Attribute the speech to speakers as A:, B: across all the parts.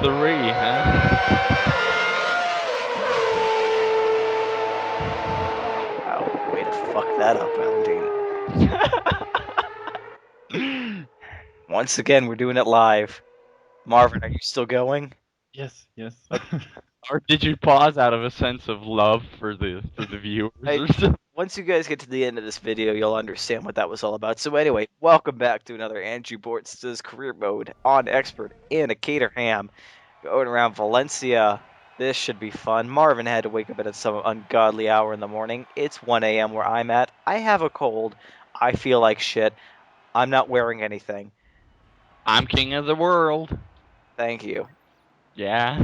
A: three, huh?
B: Wow, way to fuck that up, Valentin. Once again, we're doing it live. Marvin, are you still going?
C: Yes, yes.
A: Or did you pause out of a sense of love for the viewers or something?
B: Once you guys get to the end of this video, you'll understand what that was all about. So anyway, welcome back to another Andrew Bortz'z career mode on Expert in a Caterham. Going around Valencia. This should be fun. Marvin had to wake up at some ungodly hour in the morning. It's 1 a.m. where I'm at. I have a cold. I feel like shit. I'm not wearing anything.
A: I'm king of the world.
B: Thank you.
A: Yeah.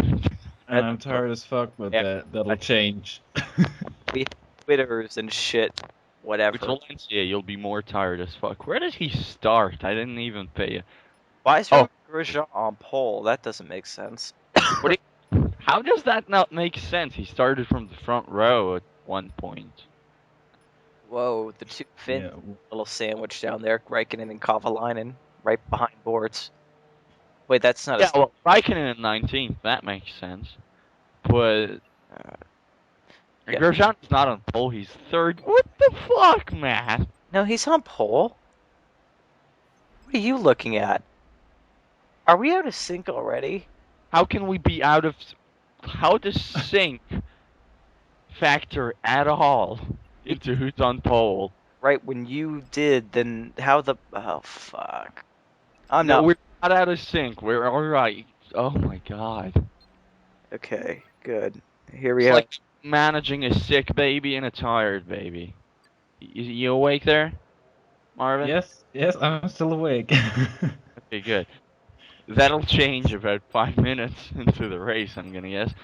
C: And I'm tired as fuck, but
B: Yeah.
C: that'll change.
B: We have Twitters and shit. Whatever.
A: With Valencia, you'll be more tired as fuck. Where did he start? I didn't even pay.
B: Why is Grosjean on pole? That doesn't make sense.
A: How does that not make sense? He started from the front row at one point.
B: Whoa, the two Finn
C: Yeah.
B: little sandwich down there, Raikkonen and Kovalainen, right behind Bortz'z. Wait, that's not
A: Yeah, well, Raikkonen at 19th, that makes sense. But
B: yeah.
A: Grosjean's not on pole, he's third. What the fuck, man?
B: No, he's on pole. What are you looking at? Are we out of sync already?
A: How can we be out of... How does sync factor at all into who's on pole?
B: Right, when you did, then how the... Oh, fuck. I'm
A: No,
B: not...
A: we're not out of sync. We're alright. Oh my god.
B: Okay, good. Here we
A: It's
B: are.
A: like managing a sick baby and a tired baby. You awake there, Marvin?
C: Yes, I'm still awake.
A: Okay, good. That'll change about 5 minutes into the race, I'm gonna guess.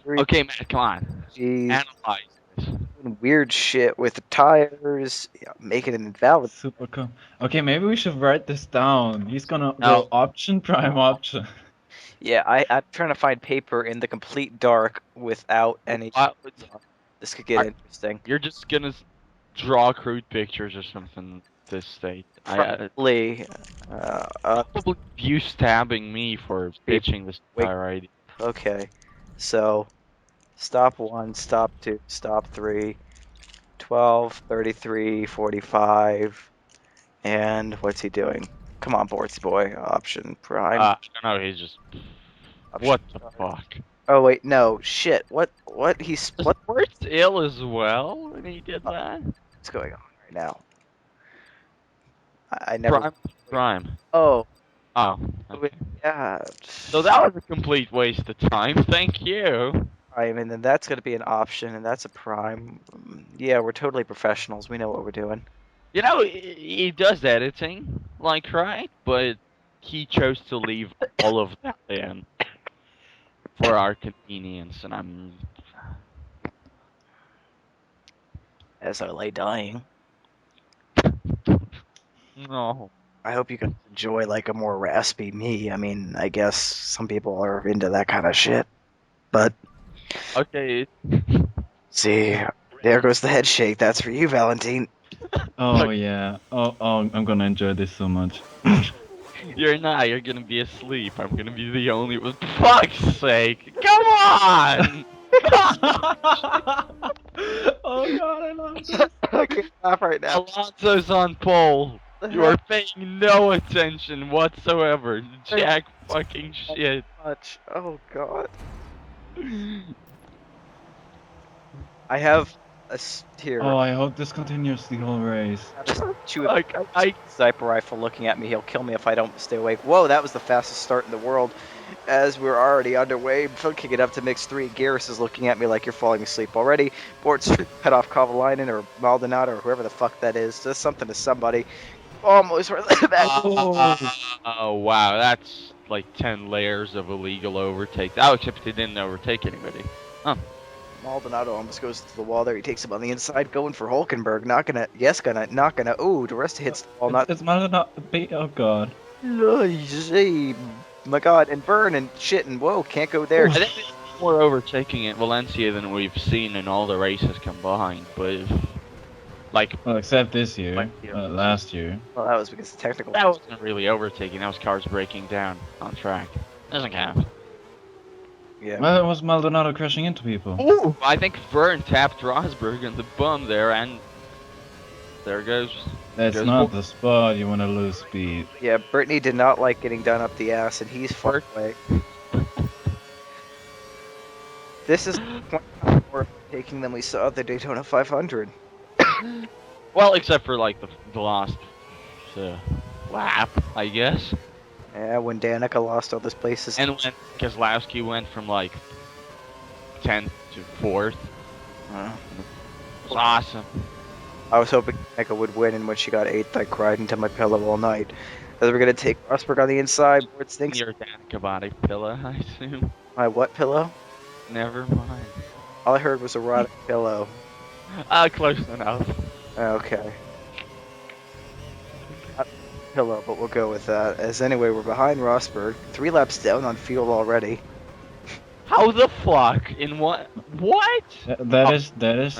A: Okay, Matt, come on.
B: Geez,
A: Analyze this.
B: doing weird shit with the tires, making it invalid.
C: Super cool. Okay, maybe we should write this down. He's gonna
A: No.
C: go option, prime option.
B: Yeah, I'm trying to find paper in the complete dark without any... This could get interesting.
A: You're just gonna draw crude pictures or something this state.
B: Probably...
A: Probably you stabbing me for pitching this entire idea.
B: Okay, so stop 1, stop 2, stop 3, 12, 33, 45, and what's he doing? Come on, Bortz'z boy, option prime.
A: I don't know, he's just...
B: option
A: What the
B: prime.
A: fuck?
B: Oh wait, no, shit, what, he's,
A: Was
B: what,
A: Bortz'z ill as well when he did that?
B: what's going on right now? I never...
A: Prime.
B: Oh.
A: Oh. Okay.
B: Yeah.
A: So that was a complete waste of time, thank you.
B: Prime, and then that's gonna be an option, and that's a prime. Yeah, we're totally professionals, we know what we're doing.
A: You know, he does editing, like, right? But he chose to leave all of that in for our convenience, and I'm...
B: As I lay dying.
A: No.
B: I hope you can enjoy like a more raspy me. I mean, I guess some people are into that kind of shit. But
A: Okay.
B: see, there goes the head shake. That's for you, Valentin.
C: Oh yeah. Oh, I'm gonna enjoy this so much.
A: You're not, you're gonna be asleep. I'm gonna be the only one. Fuck's sake! Come on!
C: Oh god, I love this.
B: I can't laugh right now.
A: Alonso's on pole. You are paying no attention whatsoever. Jack fucking shit.
B: Much. Oh god. I have a here.
C: Oh, I hope this continues the whole race.
B: Like, sniper rifle looking at me. He'll kill me if I don't stay awake. Whoa, that was the fastest start in the world. As we're already underway, kicking it up to mix 3. Garrus is looking at me like you're falling asleep already. Bortz'z cut off Kovalainen or Maldonado or whoever the fuck that is. Does something to somebody. Almost right back.
A: Oh wow, that's like 10 layers of illegal overtake. Oh, except he didn't overtake anybody. Huh.
B: Maldonado almost goes to the wall there. He takes him on the inside, going for Hulkenberg. Not gonna. Ooh, the rest hits the ball.
C: It's Maldonado. Oh god.
B: My god, and burn and shit and whoa, can't go there.
A: I think it's more overtaking at Valencia than we've seen in all the races combined, but like,
C: well, except this year, last year.
B: Well, that was because the technical.
A: That wasn't really overtaking. That was cars breaking down on track. Doesn't count.
B: Yeah.
C: Well, it was Maldonado crashing into people.
A: Ooh, I think Vern tapped Rosberg in the bum there, and there goes.
C: That's
A: goes
C: not
A: Bo-
C: the spot you want to lose speed.
B: Yeah, Brittany did not like getting done up the ass, and he's far away. This is more taking than we saw at the Daytona 500.
A: Well, except for like the last lap, I guess.
B: Yeah, when Danica lost all those places.
A: And when Keselowski went from like 10th to 4th.
B: Uh,
A: It was awesome.
B: I was hoping Danica would win, and when she got 8th, I cried into my pillow all night. As we're gonna take Rosberg on the inside, Bortz'z thinks
A: Your Danica body pillow, I assume.
B: my what pillow?
A: Never mind.
B: All I heard was erotic pillow.
A: Close enough.
B: Okay. Not pillow, but we'll go with that. As anyway, we're behind Rosberg, 3 laps down on fuel already.
A: How the fuck? In what? What?
C: That is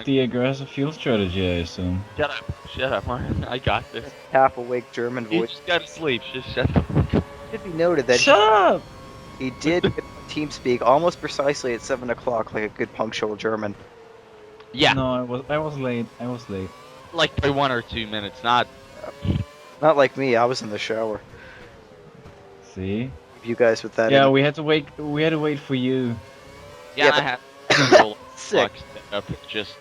C: the aggressive fuel strategy, I assume.
A: Shut up, Marvin. I got this.
B: Half awake German
A: You
B: voice.
A: just gotta sleep. Just shut the fuck up.
B: It should be noted that
C: Shut up!
B: he did get TeamSpeak almost precisely at 7 o'clock, like a good punctual German.
A: Yeah,
C: No, I was late. I was late.
A: like by 1 or 2 minutes, not.
B: Not like me, I was in the shower.
C: See?
B: You guys with that.
C: Yeah, we had to wait. We had to wait for you.
A: Yeah,
B: Yeah,
A: I had a little
B: Sick.
A: fuck up. Just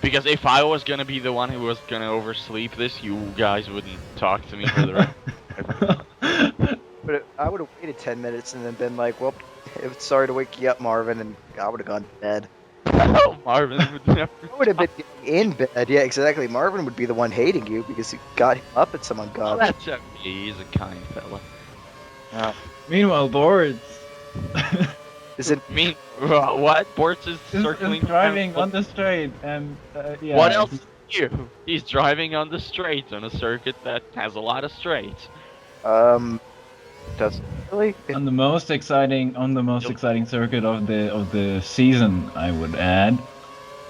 A: because if I was gonna be the one who was gonna oversleep this, you guys wouldn't talk to me for the rest.
B: But I would have waited 10 minutes and then been like, well, sorry to wake you up, Marvin, and I would have gone to bed.
A: Marvin would never.
B: I would have been in bed. Yeah, exactly. Marvin would be the one hating you because you got him up at some
A: Oh,
B: ungodly.
A: that's okay. He's a kind fella.
C: Meanwhile, Bortz'z
B: Is it?
A: Me? What? Bortz'z is
C: is
A: circling
C: driving
A: around.
C: on the straight, and yeah.
A: What else? You? He's driving on the straight on a circuit that has a lot of straights.
B: Does really?
C: On the most exciting circuit of the season, I would add.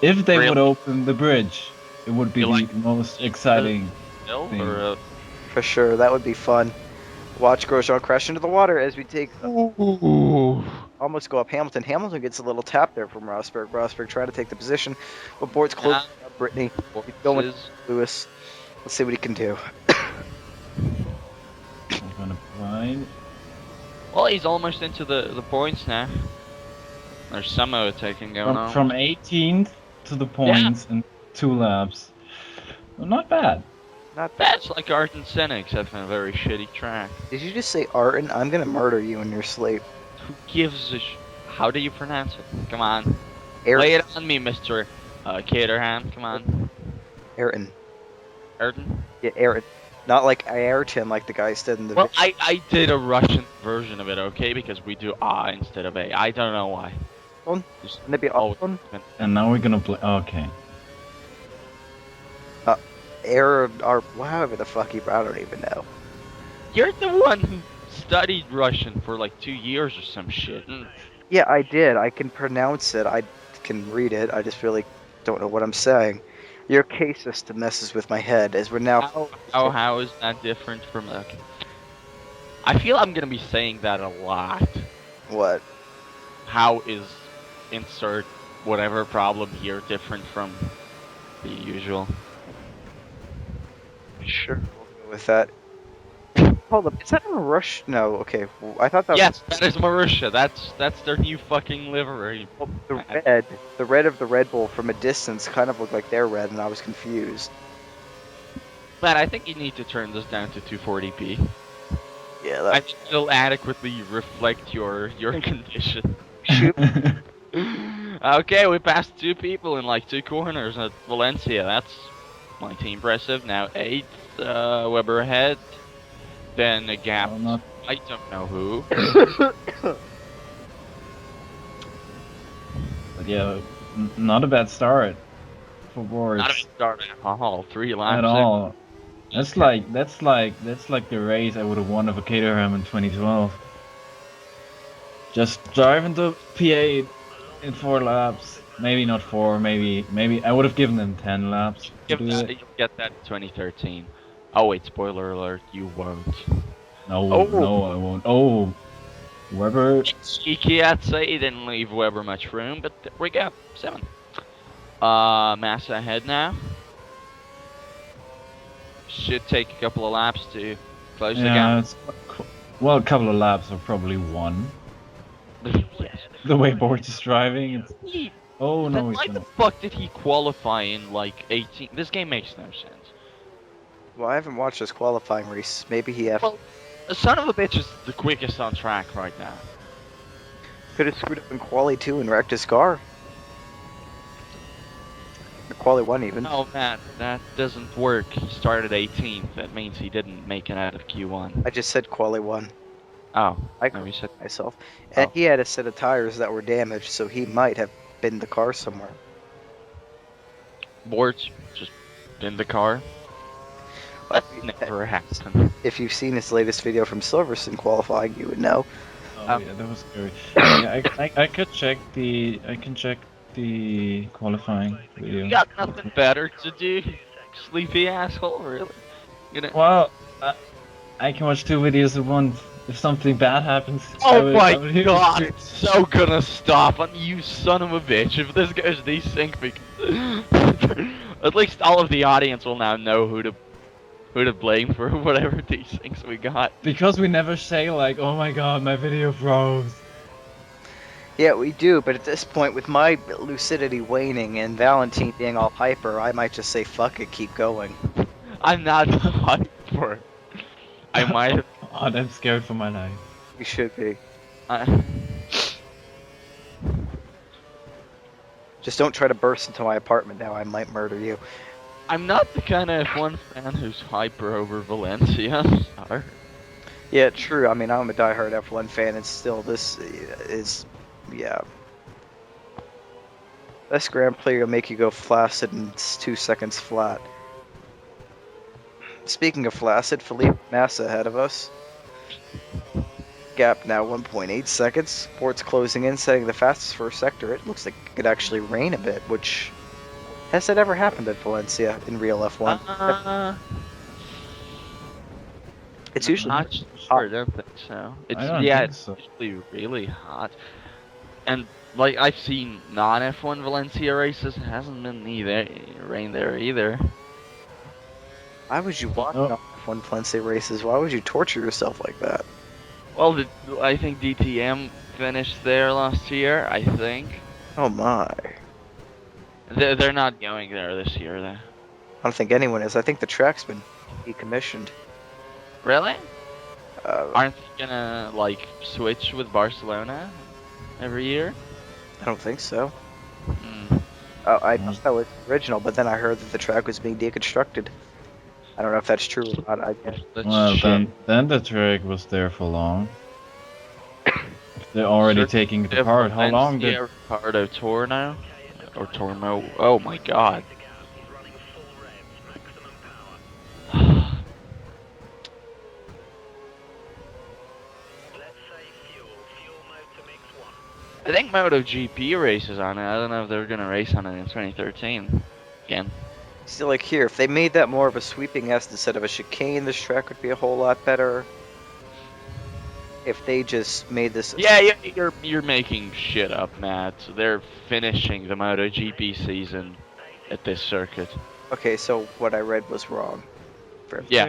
C: If they
A: Really?
C: would open the bridge, it would be
A: You
C: the
A: like
C: most exciting.
A: Still,
C: Thing.
A: or
B: For sure, that would be fun. Watch Grosjean crash into the water as we take almost go up Hamilton. Hamilton gets a little tap there from Rosberg. Rosberg trying to take the position, but Bort's close up Brittany. He's going with Lewis. Let's see what he can do.
C: I'm gonna find.
A: Well, he's almost into the points now. There's some overtaking going on.
C: From 18th to the points in 2 laps. Well, not bad.
B: Not bad.
A: That's like Art and Senna, except for a very shitty track.
B: Did you just say Artin? I'm gonna murder you in your sleep.
A: Who gives a How do you pronounce it? Come on.
B: Ayrton.
A: Lay it on me, Mr. Caterham. Come on.
B: Ayrton.
A: Ayrton?
B: Yeah, Ayrton. Not like Ayrton, like the guy said in the
A: Well,
B: video.
A: I did a Russian version of it, okay? Because we do A instead of A. I don't know why.
B: One?
A: Just
B: Maybe
A: always
B: Arton?
A: been-
C: And now we're gonna play. Okay.
B: Or however the fuck you. I don't even know.
A: You're the one who studied Russian for like 2 years or some shit.
B: Yeah, I did. I can pronounce it. I can read it. I just really don't know what I'm saying. Your case system messes with my head as we're now.
A: How is that different from okay. I feel I'm gonna be saying that a lot.
B: What?
A: How is insert whatever problem here different from the usual?
B: Sure, we'll go with that. Hold up, is that a rush? No, okay. I thought that
A: Yes, that is Marussia. That's their new fucking livery.
B: was the red of the Red Bull from a distance kind of looked like their red, and I was confused.
A: Man, I think you need to turn this down to 240p.
B: Yeah,
A: I
B: that.
A: think it'll adequately reflect your condition. Okay, we passed 2 people in like 2 corners at Valencia. That's mighty impressive. Now 8th, Weber ahead. Then a gap.
C: Oh, not-
A: I don't know who.
C: But yeah, not a bad start for Bortz'z.
A: Not a start at all. 3 laps.
C: At all. That's like the race I would have won of a Caterham in 2012. Just driving the P8 in 4 laps. Maybe not 4. Maybe I would have given them 10 laps. to do it.
A: You'll get that in 2013. Oh wait, spoiler alert, you won't.
C: No,
B: Oh.
C: no, I won't. Oh, Weber.
A: Cheeky, I'd say. He didn't leave Weber much room, but there we go. 7. Massa ahead now. Should take a couple of laps to close the
C: Yeah,
A: gap.
C: it's, well, a couple of laps are probably one.
A: Yes.
C: The way Bortz'z is driving. It's, oh no,
A: Then
C: he's
A: why the
C: gonna.
A: fuck did he qualify in like 18? This game makes no sense.
B: Well, I haven't watched this qualifying race. Maybe he
A: Well, the son of a bitch is the quickest on track right now.
B: could have screwed up in quali 2 and wrecked his car. Or quali 1 even.
A: No, Matt, that doesn't work. He started 18th. That means he didn't make it out of Q1.
B: I just said quali 1
A: Oh,
B: I
A: no, you said
B: myself. And
A: Oh.
B: he had a set of tires that were damaged, so he might have been the car somewhere.
A: Bortz'z just in the car.
B: But
A: That never happened.
B: if you've seen his latest video from Silverstone qualifying, you would know.
C: Oh yeah, that was scary. Yeah, I could check the. I can check the qualifying video.
A: You got nothing better to do, sleepy asshole, really? You know?
C: Well, I can watch 2 videos at once. If something bad happens. I
A: Oh
C: would-
A: my
C: I would-
A: god, it's so gonna stop on you son of a bitch if this goes desync because at least all of the audience will now know who to blame for whatever desyncs we got.
C: Because we never say like, oh my god, my video froze.
B: Yeah, we do, but at this point, with my lucidity waning and Valentin being all hyper, I might just say, fuck it, keep going.
A: I'm not hyper. I might
C: Oh, I'm scared for my life.
B: You should be. Just don't try to burst into my apartment now, I might murder you.
A: I'm not the kind of F1 fan who's hyper over Valencia. Sorry.
B: Yeah, true, I mean, I'm a diehard F1 fan, and still, this is, yeah. This Grand Prix will make you go flaccid in 2 seconds flat. Speaking of flaccid, Felipe Massa ahead of us. Gap now 1.8 seconds. Bortz'z closing in, setting the fastest first sector. It looks like it could actually rain a bit, which... Has that ever happened at Valencia in real F1? It's usually...
A: Not sure, I don't think so. It's,
C: I don't
A: yeah,
C: think
A: it's
C: so.
A: usually really hot. And, like, I've seen non-F1 Valencia races, it hasn't been rain there either.
B: Why would you watch
C: Oh.
B: F1 Valencia races? Why would you torture yourself like that?
A: Well, I think DTM finished there last year, I think.
B: Oh my.
A: They're not going there this year, though.
B: I don't think anyone is. I think the track's been decommissioned.
A: Really?
B: Uh,
A: Aren't they gonna, like, switch with Barcelona every year?
B: I don't think so.
A: Hmm.
B: Oh, I thought that was original, but then I heard that the track was being deconstructed. I don't know if that's true or not. I guess.
A: That's
C: Well,
A: shit.
C: then the track was there for long. If they're already
A: Sure.
C: taking it
A: Yeah,
C: apart. How long did?
A: Valencia, Ricardo Tour now? Or Tormo? Oh my god. I think MotoGP races on it. I don't know if they're gonna race on it in 2013 again.
B: See, like here, if they made that more of a sweeping S instead of a chicane, this track would be a whole lot better. If they just made this...
A: Yeah, you're making shit up, Matt. They're finishing the MotoGP season at this circuit.
B: Okay, so what I read was wrong.
A: Yeah.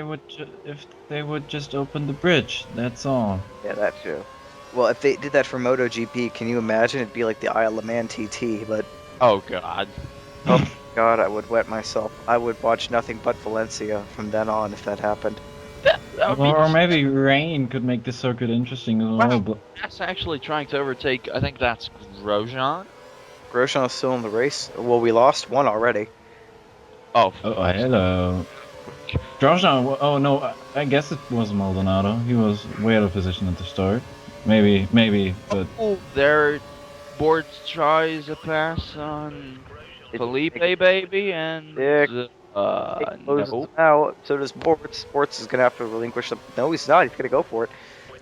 C: If they would just open the bridge, that's all.
B: Yeah, that too. Well, if they did that for MotoGP, can you imagine? It'd be like the Isle of Man TT, but...
A: Oh god.
B: Oh god, I would wet myself. I would watch nothing but Valencia from then on if that happened.
A: That would be
C: Or maybe rain could make the circuit interesting as well.
A: Wow.
C: But
A: That's actually trying to overtake. I think that's Grosjean.
B: Grosjean's still in the race. Well, we lost one already.
A: Oh,
C: hello. Grosjean. Oh no, I guess it was Maldonado. He was way out of position at the start. Maybe, but
A: oh, there. Bortz'z tries a pass on Felipe, baby, and
B: Dick. Closes
A: no.
B: now. So does Bortz'z. Bortz'z is gonna have to relinquish the... No, he's not. He's gonna go for it.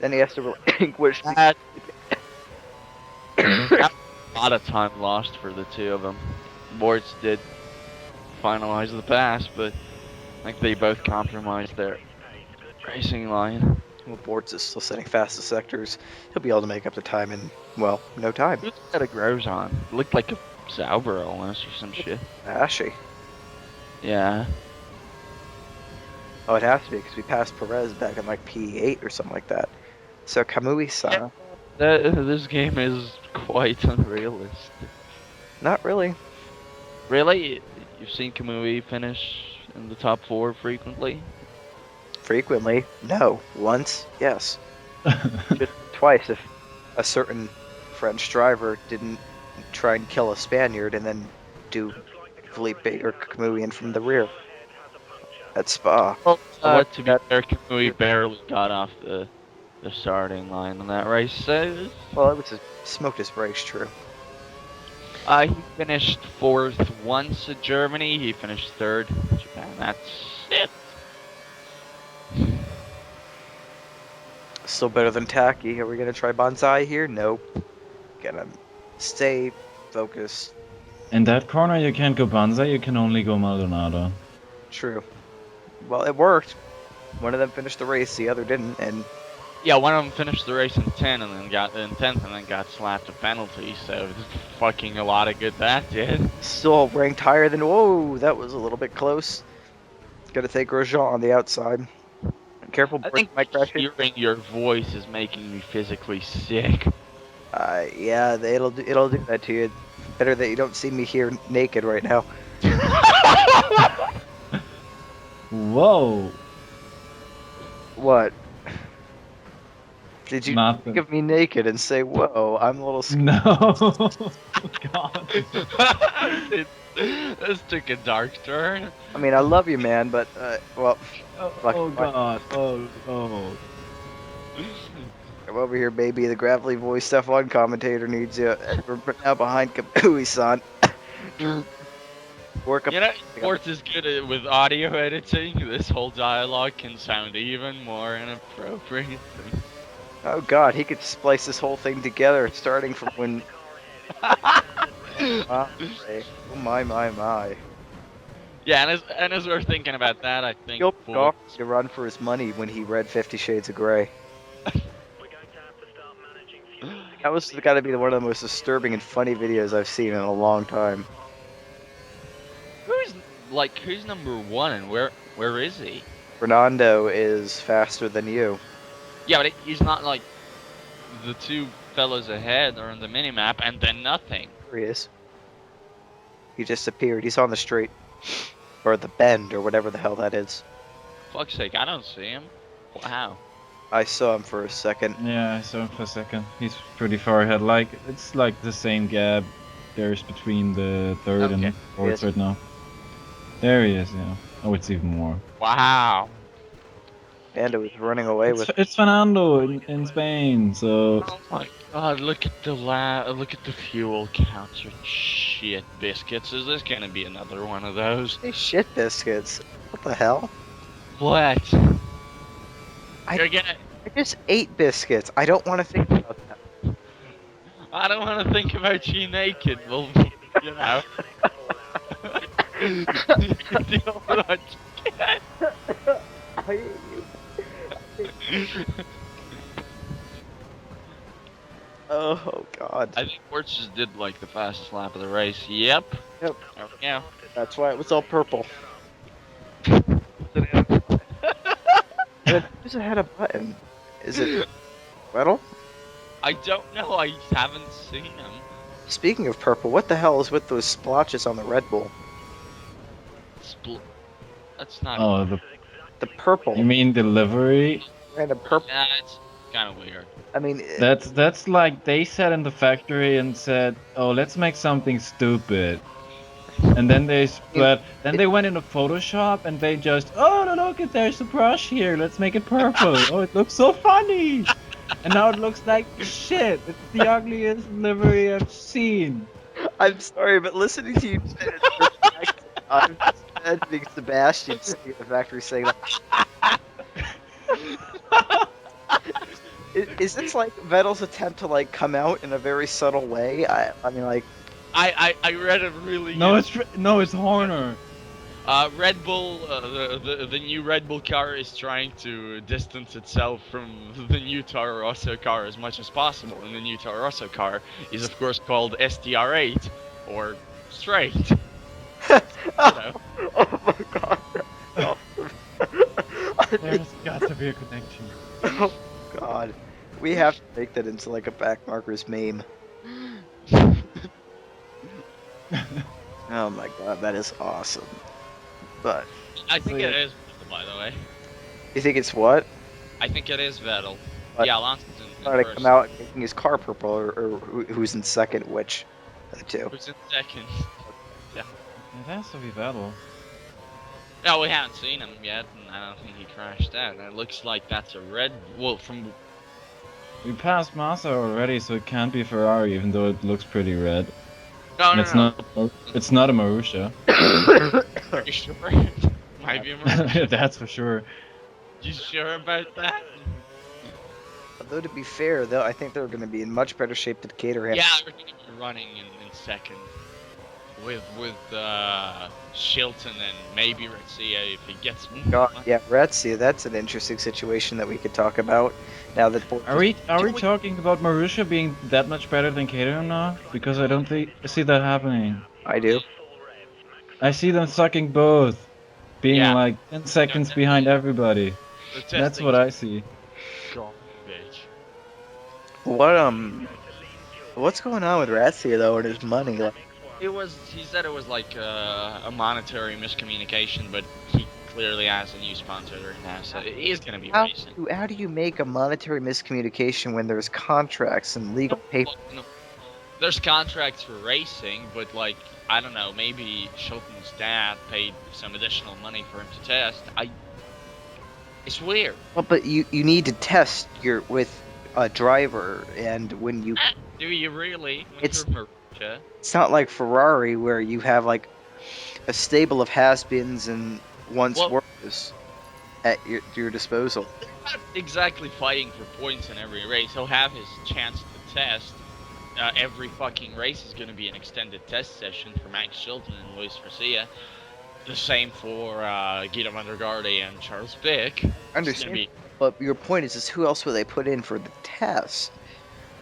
B: Then he has to relinquish the...
A: That- a lot of time lost for the two of them. Bortz'z did finalize the pass, but I think they both compromised their racing line.
B: Well, Bortz'z is still setting fastest sectors. He'll be able to make up the time in, well, no time.
A: Who's got a Grosjean? Looked like a Sauber almost or some shit.
B: Ashy.
A: Yeah.
B: Oh, it has to be because we passed Perez back in like P8 or something like that. So Kamui-san,
A: This game is quite unrealistic.
B: not really.
A: Really? You've seen Kamui finish in the top 4 frequently?
B: Frequently, no. Once, yes. Just twice if a certain French driver didn't try and kill a Spaniard and then do Felipe or Kamui in from the rear at Spa.
A: Well,
B: what-
A: to be fair, Kamui barely got off the starting line in that race. So,
B: Well, it was just smoked his brakes, true.
A: he finished 4th once at Germany. He finished 3rd in Japan. That's it.
B: Still better than Taki. Are we gonna try Bonsai here? Nope. Gonna stay focused.
C: In that corner, you can't go Banzai, you can only go Maldonado.
B: True. Well, it worked. One of them finished the race, the other didn't, and
A: Yeah, one of them finished the race in 10th and then got slapped a penalty. So fucking a lot of good that did.
B: still ranked higher than. Whoa, that was a little bit close. Gotta take Grosjean on the outside. Careful,
A: I think
B: Mike Crasher.
A: hearing your voice is making me physically sick.
B: Yeah, it'll do that to you. Better that you don't see me here naked right now.
C: Whoa!
B: What? Did you
C: Nothing.
B: think of me naked and say, "Whoa, I'm a little"?
C: No! God.
A: This took a dark turn.
B: I mean, I love you, man, but well,
C: Oh god, oh.
B: I'm over here, baby. The gravelly voice F1 commentator needs you. We're now behind Kamui-san. Work up.
A: You know, Bortz'z is good with audio editing. This whole dialogue can sound even more inappropriate.
B: Oh god, he could splice this whole thing together, starting from when. Oh my.
A: Yeah, and as we're thinking about that, I think
B: He'll
A: Bortz'z-
B: to run for his money when he read 50 Shades of Grey. That was got to be one of the most disturbing and funny videos I've seen in a long time.
A: who's number 1 and where is he?
B: Fernando is faster than you.
A: Yeah, but he's not like the 2 fellas ahead are on the minimap and then nothing.
B: There he is. He just appeared. He's on the straight. Or the bend, or whatever the hell that is.
A: Fuck's sake, I don't see him. Wow.
B: I saw him for a second.
C: Yeah, I saw him for a second. He's pretty far ahead. Like, it's like the same gap there's between the third
A: Okay.
C: and fourth
B: Yes.
C: right now. There he is, yeah. Oh, it's even more.
A: Wow.
B: Fernando was running away with.
C: It's Fernando in Spain, so...
A: Oh my god, look at the fuel counter. Shit biscuits. Is this gonna be another one of those?
B: Hey, shit biscuits. What the hell?
A: What?
B: I-
A: You're gonna
B: I just ate biscuits. I don't want to think about that.
A: I don't wanna think about you naked, well you know. Deal with what you can.
B: I hate you. Oh god.
A: I think Bortz'z just did like the fastest lap of the race. Yep.
B: Yep.
A: There we go.
B: That's why it was all purple. Who's ahead a button? Is it Vettel?
A: I don't know, I haven't seen him.
B: Speaking of purple, what the hell is with those splotches on the Red Bull?
A: That's not.
C: Oh,
B: The purple.
C: you mean the livery?
B: Random purple.
A: Yeah, it's kind of weird.
B: I mean,
C: That's like they sat in the factory and said, "Oh, let's make something stupid," and then they split. Then they went into Photoshop and they just, "Oh, no, look, there's a brush here. Let's make it purple. Oh, it looks so funny." And now it looks like shit. It's the ugliest livery I've seen.
B: I'm sorry, but listening to you say it, I'm just imagining Sebastian sitting at the factory saying that. Is this like Vettel's attempt to like come out in a very subtle way? I mean, like,
A: I read it really
C: No,
A: good.
C: it's Horner.
A: Red Bull, the new Red Bull car is trying to distance itself from the new Toro Rosso car as much as possible, and the new Toro Rosso car is of course called STR8 or straight. You know.
B: Oh my god. Oh.
C: There's got to be a connection.
B: Oh god. We have to make that into like a backmarkers meme. Oh my god, that is awesome. But
A: I think
C: So,
A: it
C: yeah.
A: is Vettel, by the way.
B: you think it's what?
A: I think it is Vettel.
B: But-
A: Yeah, Alonso's in
B: Trying to
A: first.
B: come out making his car purple, or who's in second? Which the two?
A: Who's in second?
C: It has to be Vettel.
A: No, we haven't seen him yet, and I don't think he crashed out. And it looks like that's a red. Well, from
C: We passed Massa already, so it can't be Ferrari, even though it looks pretty red.
A: no,
C: And
A: no,
C: it's
A: no.
C: not. It's not a Marussia.
A: Are you sure? Might be a Marussia.
C: That's for sure.
A: You sure about that?
B: Although to be fair, though, I think they're going to be in much better shape than Caterham.
A: Yeah, we're gonna be running in second with Shilton and maybe Rezia if he gets.
B: God, yeah, Retsia, that's an interesting situation that we could talk about. Now that
C: Are we talking about Marussia being that much better than Caterham now? Because I don't see that happening.
B: I do.
C: I see them sucking both, being
A: Yeah.
C: like 10 seconds behind everybody. That's what I see.
A: Bitch.
B: What's going on with Retsia though and his money? Like,
A: He said it was like a monetary miscommunication, but he clearly has a new sponsor right now, so it is gonna be racing.
B: how do you make a monetary miscommunication when there's contracts and legal paper?
A: Well, no, there's contracts for racing, but like I don't know, maybe Shilton's dad paid some additional money for him to test. It's weird.
B: Well, but you need to test with a driver, and when you,
A: Do you really? When
B: It's-
A: you're Marussia?
B: it's not like Ferrari where you have like a stable of has-beens and once
A: Well-
B: workers at your disposal.
A: Not exactly fighting for points in every race. He'll have his chance to test. Every fucking race is going to be an extended test session for Max Chilton and Luis Garcia. The same for Guido van der Garde and Charles Bick.
B: I understand. But your point is who else would they put in for the test?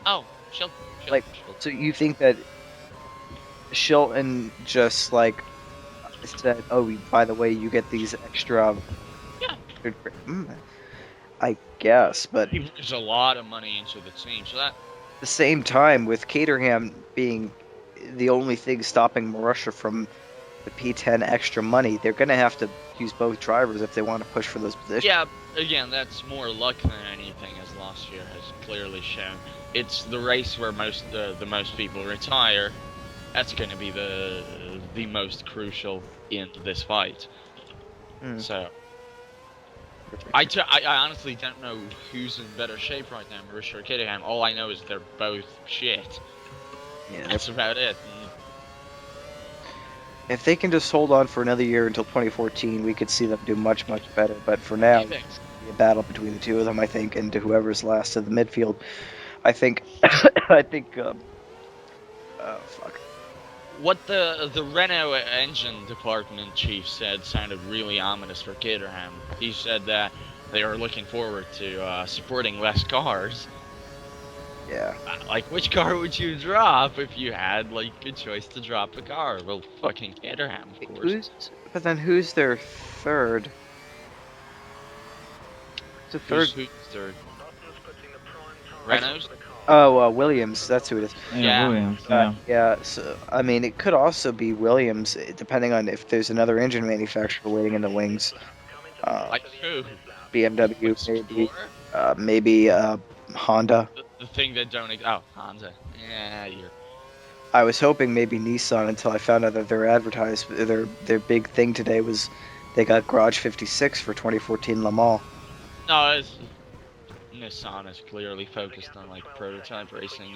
A: Oh, Chilton.
B: Like, so you think that Shilton just like said, "Oh, by the way, you get these extra."
A: Yeah.
B: I guess, but
A: He puts a lot of money into the team, so that.
B: at the same time, with Caterham being the only thing stopping Marussia from the P10 extra money, they're gonna have to use both drivers if they want to push for those positions.
A: Yeah, again, that's more luck than anything, as last year has clearly shown. It's the race where the most people retire. That's going to be the most crucial in this fight.
B: Mm.
A: So, I honestly don't know who's in better shape right now, Marussia or Caterham. All I know is they're both shit.
B: Yeah,
A: That's about it.
B: if they can just hold on for another year until 2014, we could see them do much better. But for now,
A: Maybe.
B: it's gonna be a battle between the two of them, I think, and to whoever's last of the midfield. I think. Fuck.
A: What the Renault engine department chief said sounded really ominous for Caterham. He said that they are looking forward to supporting less cars.
B: Yeah.
A: Like, which car would you drop if you had like a choice to drop a car? Well, fucking Caterham, of course.
B: But then who's their third? The third.
A: Who's third? Renault's?
B: Oh, Williams. That's who it is.
A: Yeah.
C: Williams. Yeah.
B: Yeah. So I mean, it could also be Williams, depending on if there's another engine manufacturer waiting in the wings.
A: Like who?
B: BMW, maybe Honda.
A: The thing that don't. Oh, Honda. Yeah, you're.
B: I was hoping maybe Nissan until I found out that their big thing today was they got Garage 56 for 2014 Le Mans.
A: No, Nissan is clearly focused on like prototype racing,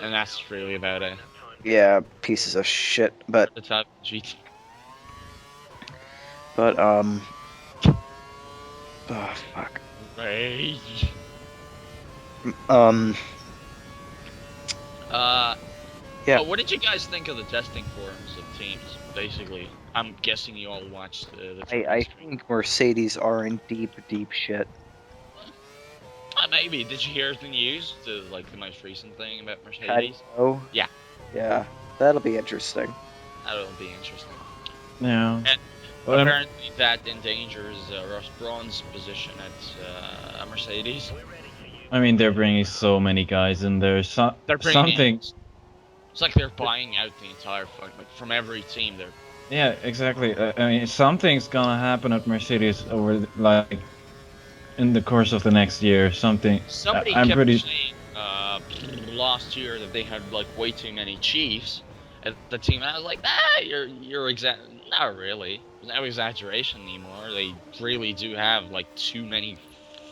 A: and that's really about it.
B: Yeah, pieces of shit. But
A: Prototype GT.
B: oh fuck.
A: Rage.
B: Um. Yeah.
A: Oh, what did you guys think of the testing forums of teams? Basically, I'm guessing you all watched the
B: I
A: stream.
B: think Mercedes are in deep, deep shit.
A: Maybe. Did you hear the news? Like the most recent thing about
B: How do you
A: Mercedes?
B: know?
A: Yeah.
B: Yeah, that'll be interesting.
A: That'll be interesting.
C: Yeah.
A: And
C: Well,
A: apparently that endangers Ross Brawn's position at Mercedes.
C: I mean, they're bringing so many guys in there.
A: They're bringing
C: Something.
A: It's like they're buying out the entire like from every team. They're
C: Yeah, exactly. I mean, something's gonna happen at Mercedes over like in the course of the next year. Something.
A: somebody
C: I'm
A: kept
C: pretty.
A: saying last year that they had like way too many Chiefs at the team. And I was like, you're not really. There's no exaggeration anymore. They really do have like too many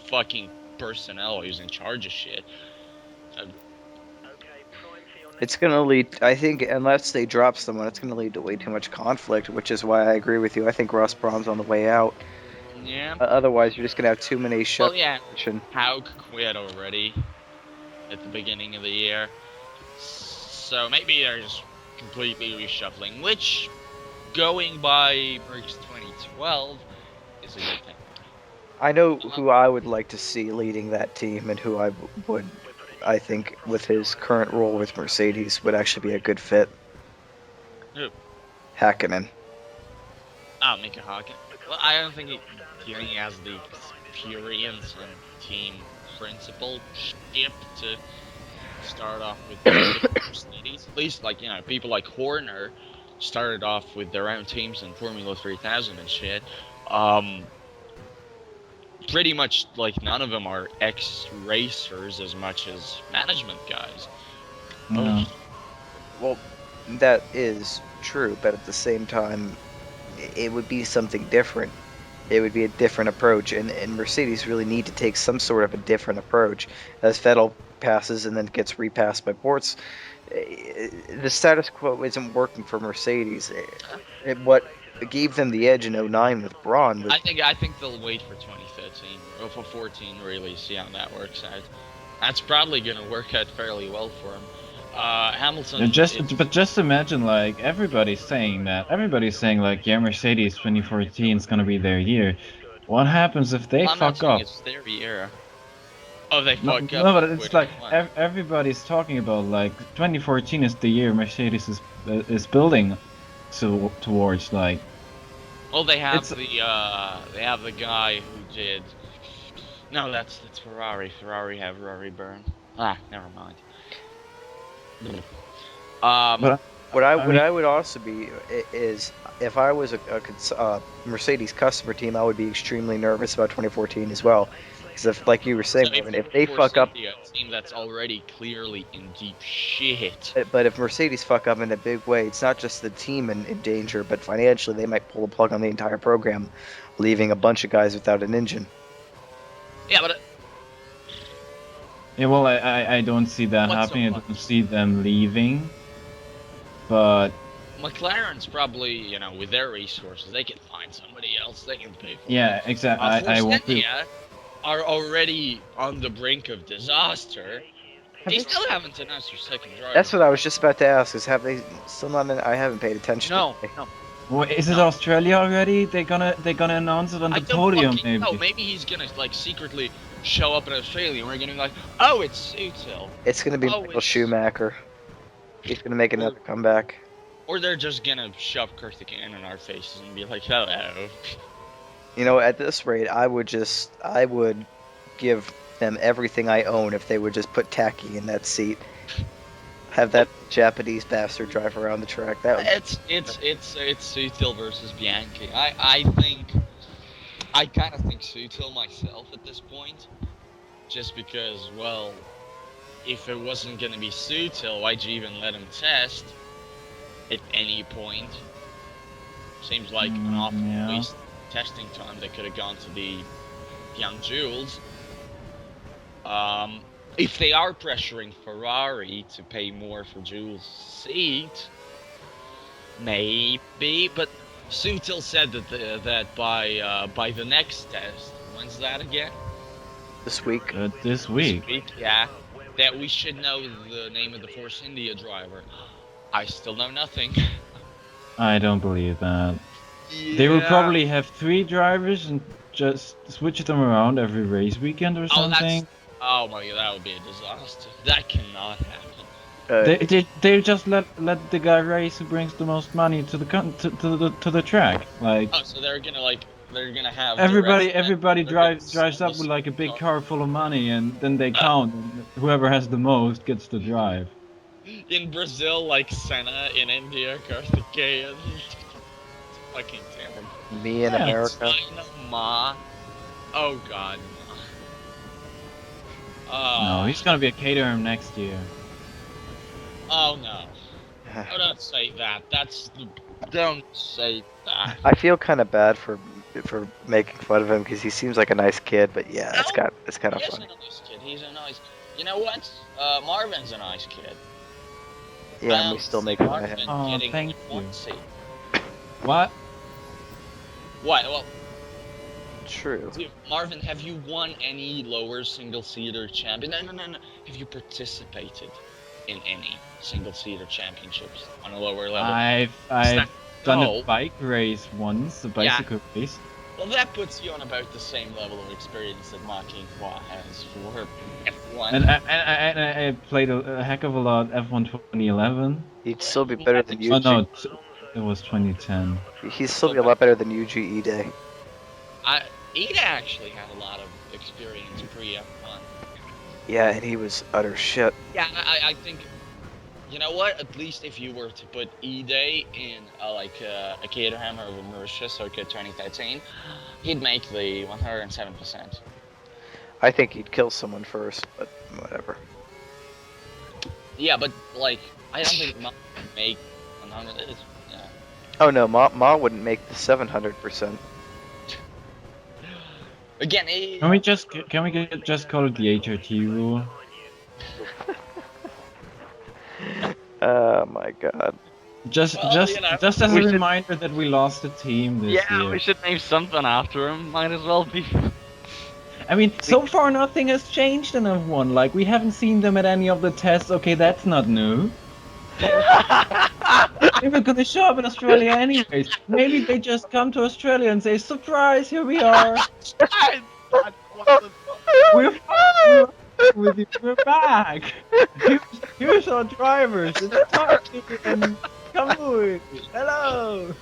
A: fucking personnel who's in charge of shit.
B: It's gonna lead, I think, unless they drop someone, it's gonna lead to way too much conflict, which is why I agree with you. I think Ross Brawn's on the way out.
A: Yeah.
B: Otherwise, you're just gonna have too many shut.
A: Well, yeah. Haug quit already at the beginning of the year, so maybe they're just completely reshuffling. Which, going by Merck's 2012, is a good thing.
B: I know who I would like to see leading that team, and who I think, with his current role with Mercedes, would actually be a good fit.
A: Who?
B: Hakkinen.
A: Oh, Mika Hakkinen. Well, I don't think he has the experience and team principle ship to start off with Mercedes. At least, like, people like Horner started off with their own teams in Formula 3000 and shit. Pretty much, like, none of them are ex-racers as much as management guys.
C: No.
B: Well, that is true, but at the same time, it would be something different. It would be a different approach, and Mercedes really need to take some sort of a different approach. As Vettel passes and then gets repassed by Bortz'z, the status quo isn't working for Mercedes. What gave them the edge in 09 with Brawn was...
A: I think they'll wait for 2013 or for 14 really, see how that works out. That's probably gonna work out fairly well for them. Hamilton.
C: But just imagine, like, everybody's saying that. Everybody's saying, like, yeah, Mercedes 2014 is gonna be their year. What happens if they
A: I'm not
C: fuck
A: saying
C: up?
A: it's their year. Oh, they
C: No,
A: fuck up.
C: no, but it's
A: Wait,
C: like
A: what?
C: everybody's talking about, like, 2014 is the year Mercedes is building towards, like.
A: Well, they have
C: It's-
A: the guy who did. No, that's Ferrari. Ferrari have Rory Byrne. Never mind.
C: But
B: What
C: I mean-
B: I would also be is, if I was a Mercedes customer team, I would be extremely nervous about 2014 as well. Because if, like you were saying,
A: so
B: Marvin, if they
A: force
B: fuck up,
A: India, a team that's already clearly in deep shit.
B: but if Mercedes fuck up in a big way, it's not just the team in danger, but financially they might pull the plug on the entire program, leaving a bunch of guys without an engine.
A: Yeah, but
C: Yeah, well, I don't see that
A: What's
C: happening. I
A: so much?
C: don't see them leaving. But
A: McLaren's probably, with their resources, they can find somebody else. They can pay for it.
C: yeah, exactly. I
A: Force
C: won't be.
A: India are already on the brink of disaster. They still haven't announced their second driver.
B: That's what I was just about to ask. Is have they still not? I haven't paid attention.
A: No,
B: to it.
A: no.
C: Well, is it Australia already? They're gonna announce it on
A: I
C: the
A: don't
C: podium,
A: fucking
C: maybe.
A: know. Maybe he's gonna like secretly show up in Australia and we're gonna be like, oh, it's Sutil.
B: It's gonna be
A: Oh,
B: Michael
A: it's-
B: Schumacher. He's gonna make another comeback.
A: Or they're just gonna shove Kurthikyan in our faces and be like, hello.
B: You know, at this rate, I would give them everything I own if they would just put Taki in that seat. Have that Japanese bastard drive around the track. That would,
A: It's Sutil versus Bianchi. I kind of think Sutil myself at this point, just because, well, if it wasn't gonna be Sutil, why'd you even let him test at any point? Seems like an awful
C: Yeah.
A: waste of testing time that could have gone to the young Jules. If they are pressuring Ferrari to pay more for Jules' seat, maybe. But Sutil said that by the next test, when's that again?
B: this week.
C: This week.
A: Yeah. That we should know the name of the Force India driver.
D: I still know nothing.
C: I don't believe that. They will probably have 3 drivers and just switch them around every race weekend or something.
D: Oh my god, that would be a disaster. That cannot happen.
C: They just let the guy race who brings the most money to the track. Like
D: Oh, so they're gonna have
C: everybody drives up with like a big car full of money, and then they count. And whoever has the most gets to drive.
D: in Brazil, like Senna, in India, Karthikeyan. It's fucking terrible.
B: Me in America.
D: China, Ma. Oh god, Ma.
C: No, he's gonna be a Caterham next year.
D: Oh no. Oh, don't say that. Don't say that.
B: I feel kind of bad for making fun of him because he seems like a nice kid, but yeah, it's kind of
D: He's
B: funny.
D: a nice kid. He's a nice. You know what? Marvin's a nice kid.
B: Yeah, and we still make fun of him.
C: Oh,
D: Getting
C: thank
D: one
C: you.
D: seat.
C: What?
D: What? Well,
B: True.
D: Marvin, have you won any lower single-seater champion? No. Have you participated in any single-seater championships on a lower level?
C: I've done a bike race once, a bicycle race.
D: Well, that puts you on about the same level of experience that Marvin has for F1.
C: And I played a heck of a lot F1 2011.
B: He'd still be better than
C: Oh
B: UG.
C: no, it was 2010.
B: He'd still be a lot better than UGE Day.
D: Ida actually had a lot of experience pre-F1.
B: Yeah, and he was utter shit.
D: Yeah, I think, you know what? At least if you were to put E-Day in a Caterham or a Mauritius Circuit 2013, he'd make the 107%.
B: I think he'd kill someone first, but whatever.
D: Yeah, but like, I don't think Ma would make 100. Yeah.
B: Oh no, Ma wouldn't make the 700%.
D: Again,
C: Can we just call it the HRT rule?
B: Oh my god.
C: Just as a reminder that we lost a team this year.
A: Yeah, we should name something after him. Might as well be.
C: I mean, so far nothing has changed in F1. Like, we haven't seen them at any of the tests. Okay, that's not new. They were gonna show up in Australia anyways. Maybe they just come to Australia and say, "Surprise! Here we are. We're with you. We're back. Here's our drivers. And come on. Hello."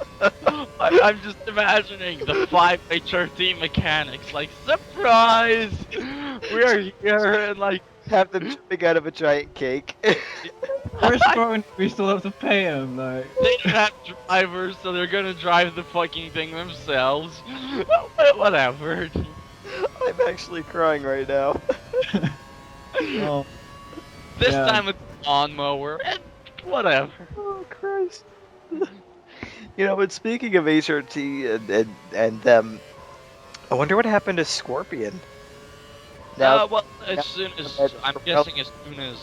A: I'm just imagining the 5 HRT mechanics, like, surprise! We're here, and like,
B: Have them jumping out of a giant cake.
C: Where's Marvin? We still have to pay him. Like,
A: they don't have drivers, so they're gonna drive the fucking thing themselves. Whatever.
B: I'm actually crying right now.
C: oh,
A: This
C: Yeah.
A: time it's a lawnmower, and whatever.
B: Oh Christ. You know, but speaking of HRT and them, I wonder what happened to Scorpion. Now,
A: Well,
B: now-
A: as soon as I'm guessing, as soon as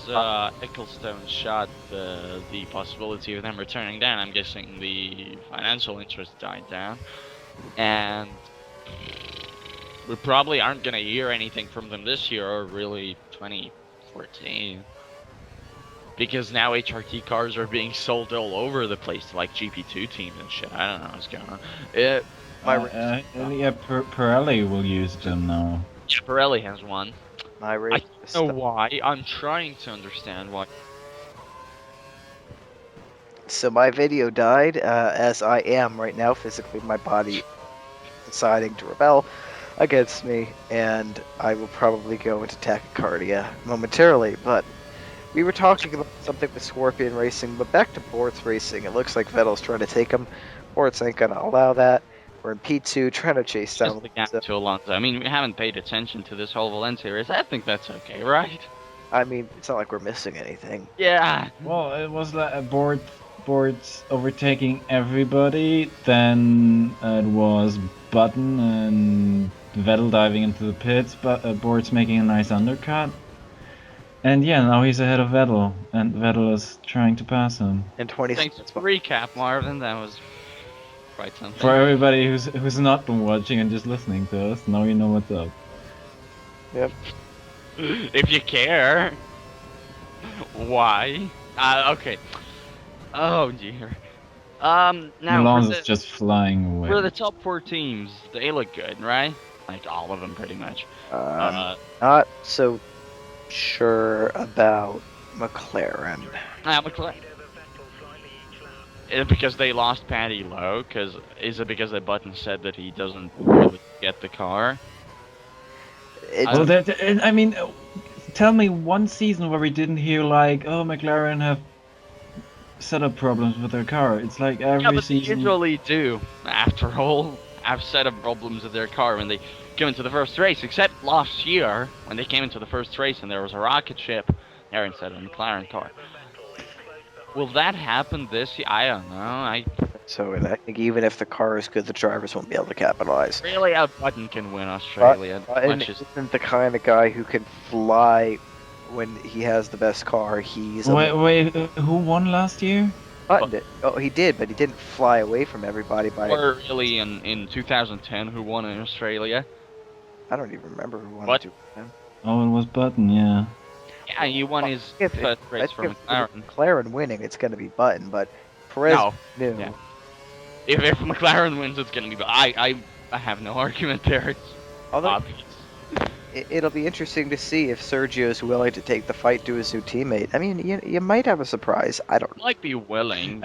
A: Ecclestone shot the possibility of them returning down, I'm guessing the financial interest died down, and we probably aren't gonna hear anything from them this year or really 2014, because now HRT cars are being sold all over the place to like GP2 teams and shit. I don't know what's going on.
C: Pirelli will use them now.
A: Yeah, Pirelli has one.
B: my
A: I
B: race.
A: don't know why. I'm trying to understand why.
B: So my video died, as I am right now physically. My body deciding to rebel against me, and I will probably go into tachycardia momentarily. But we were talking about something with Scorpion Racing, but back to Bortz'z Racing. It looks like Vettel's trying to take him. Bortz'z ain't gonna allow that. We're in P2, trying to chase down.
A: Just the gap to Alonso. I mean, we haven't paid attention to this whole Valencia race. I think that's okay, right?
B: I mean, it's not like we're missing anything.
A: Yeah.
C: Well, it was like a Bortz'z overtaking everybody. Then it was Button and Vettel diving into the pits, but Bortz'z making a nice undercut. And yeah, now he's ahead of Vettel, and Vettel is trying to pass him.
B: In 20
A: Thanks
B: seconds.
A: for the recap, Marvin. That was quite something.
C: For everybody who's not been watching and just listening to us, now you know what's up.
B: Yep.
A: If you care. Why? Okay. Oh dear. Now
C: Milan's
A: for
C: is
A: the,
C: just flying away.
A: for the top 4 teams, they look good, right? Like all of them, pretty much.
B: Not so sure about McLaren.
A: McLaren. Is it because they lost Paddy Lowe? Is it because the Button said that he doesn't really get the car?
C: Oh, I mean, tell me one season where we didn't hear like, oh, McLaren have setup problems with their car. It's like every
A: Yeah, but
C: season.
A: they usually do. After all, have setup problems with their car when they go into the first race. Except last year, when they came into the first race and there was a rocket ship there instead of a McLaren car. Will that happen this year? I don't know.
B: So I think even if the car is good, the drivers won't be able to capitalize.
A: Really, a Button can win Australia.
B: Button isn't the kind of guy who can fly when he has the best car.
C: Wait, who won last year?
B: Button did. Oh, he did, but he didn't fly away from everybody by.
A: Or really in 2010, who won in Australia?
B: I don't even remember who won.
C: Oh, it was Button, yeah.
A: Yeah, he won his first race for McLaren.
B: McLaren winning, it's going to be Button, but Perez knew.
A: Yeah. If McLaren wins, it's gonna be. I have no argument there. It's obvious.
B: It'll be interesting to see if Sergio's willing to take the fight to his new teammate. I mean, you might have a surprise. I don't know.
A: Might be willing.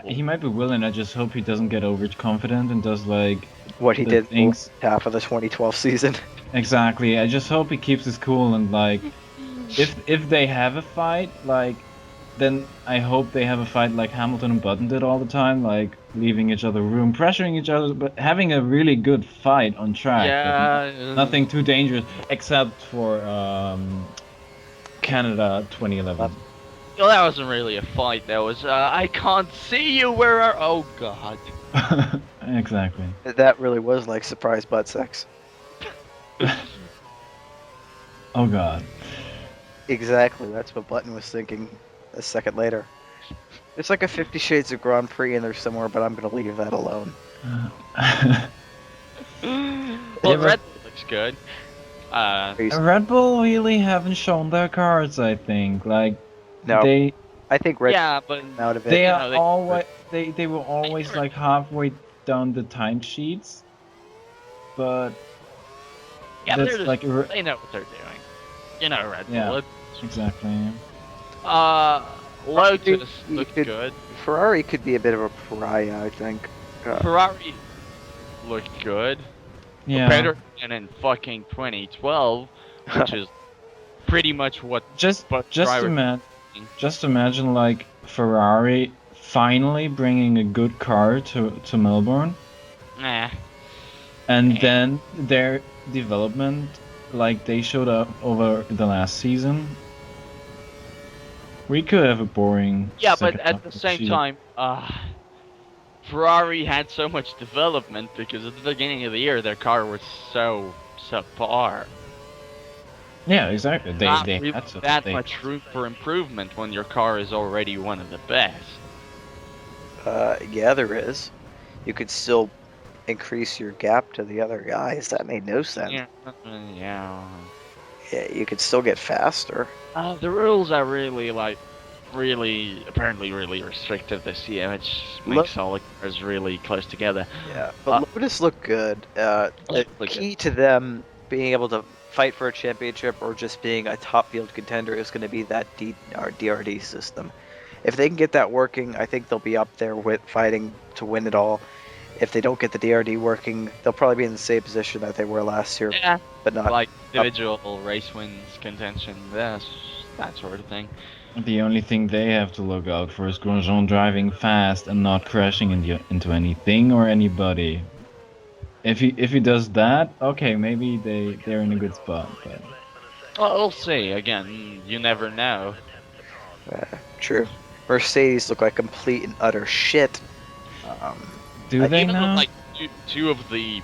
C: He might be willing. I just hope he doesn't get overconfident and does like
B: what he did
C: things
B: half of the 2012 season.
C: Exactly. I just hope he keeps his cool and like, if they have a fight, like, then I hope they have a fight like Hamilton and Button did all the time, like leaving each other room, pressuring each other, but having a really good fight on track.
A: Yeah.
C: Nothing too dangerous, except for Canada 2011.
A: Well, that wasn't really a fight. That was, I can't see you. Where are? Oh God.
C: Exactly.
B: That really was like surprise butt sex.
C: Oh God.
B: Exactly. That's what Button was thinking a second later. It's like a 50 Shades of Grand Prix in there somewhere, but I'm going to leave that alone.
A: Well, Red Bull looks good.
C: Red Bull really haven't shown their cards, I think. Like,
B: no, I think Red
A: but
B: out of it.
C: They are always they were always like halfway down the timesheets, but
A: yeah,
C: that's like
A: they know what they're doing. You know, Red Bull.
C: Yeah, exactly.
A: Lotus looked good.
B: Ferrari could be a bit of a pariah, I think.
A: Ferrari looked good.
C: Yeah.
A: Better than in fucking 2012, which is pretty much what.
C: Just imagine like Ferrari finally bringing a good car to Melbourne.
A: Nah.
C: And then their development, like they showed up over the last season. We could have a boring.
A: Yeah, but at the same time, Ferrari had so much development because at the beginning of the year their car was so subpar.
C: Yeah, exactly. They
A: had that much room for improvement when your car is already one of the best.
B: Yeah, there is. You could still increase your gap to the other guys. That made no sense.
A: Yeah.
B: Yeah, you could still get faster.
A: The rules are apparently really restrictive this year, which makes all the cars really close together.
B: Yeah, but Lotus looked good. The key to them being able to fight for a championship or just being a top field contender is going to be that DRD system. If they can get that working, I think they'll be up there with fighting to win it all. If they don't get the DRD working, they'll probably be in the same position that they were last year.
A: Yeah,
B: but not
A: like individual race wins, contention, that sort of thing.
C: The only thing they have to look out for is Grosjean driving fast and not crashing into anything or anybody. If he does that, okay, maybe they're in a good spot. But
A: well, we'll see. Again, you never know.
B: True. Mercedes look like complete and utter shit.
C: Do they
A: even
C: now?
A: Like two of the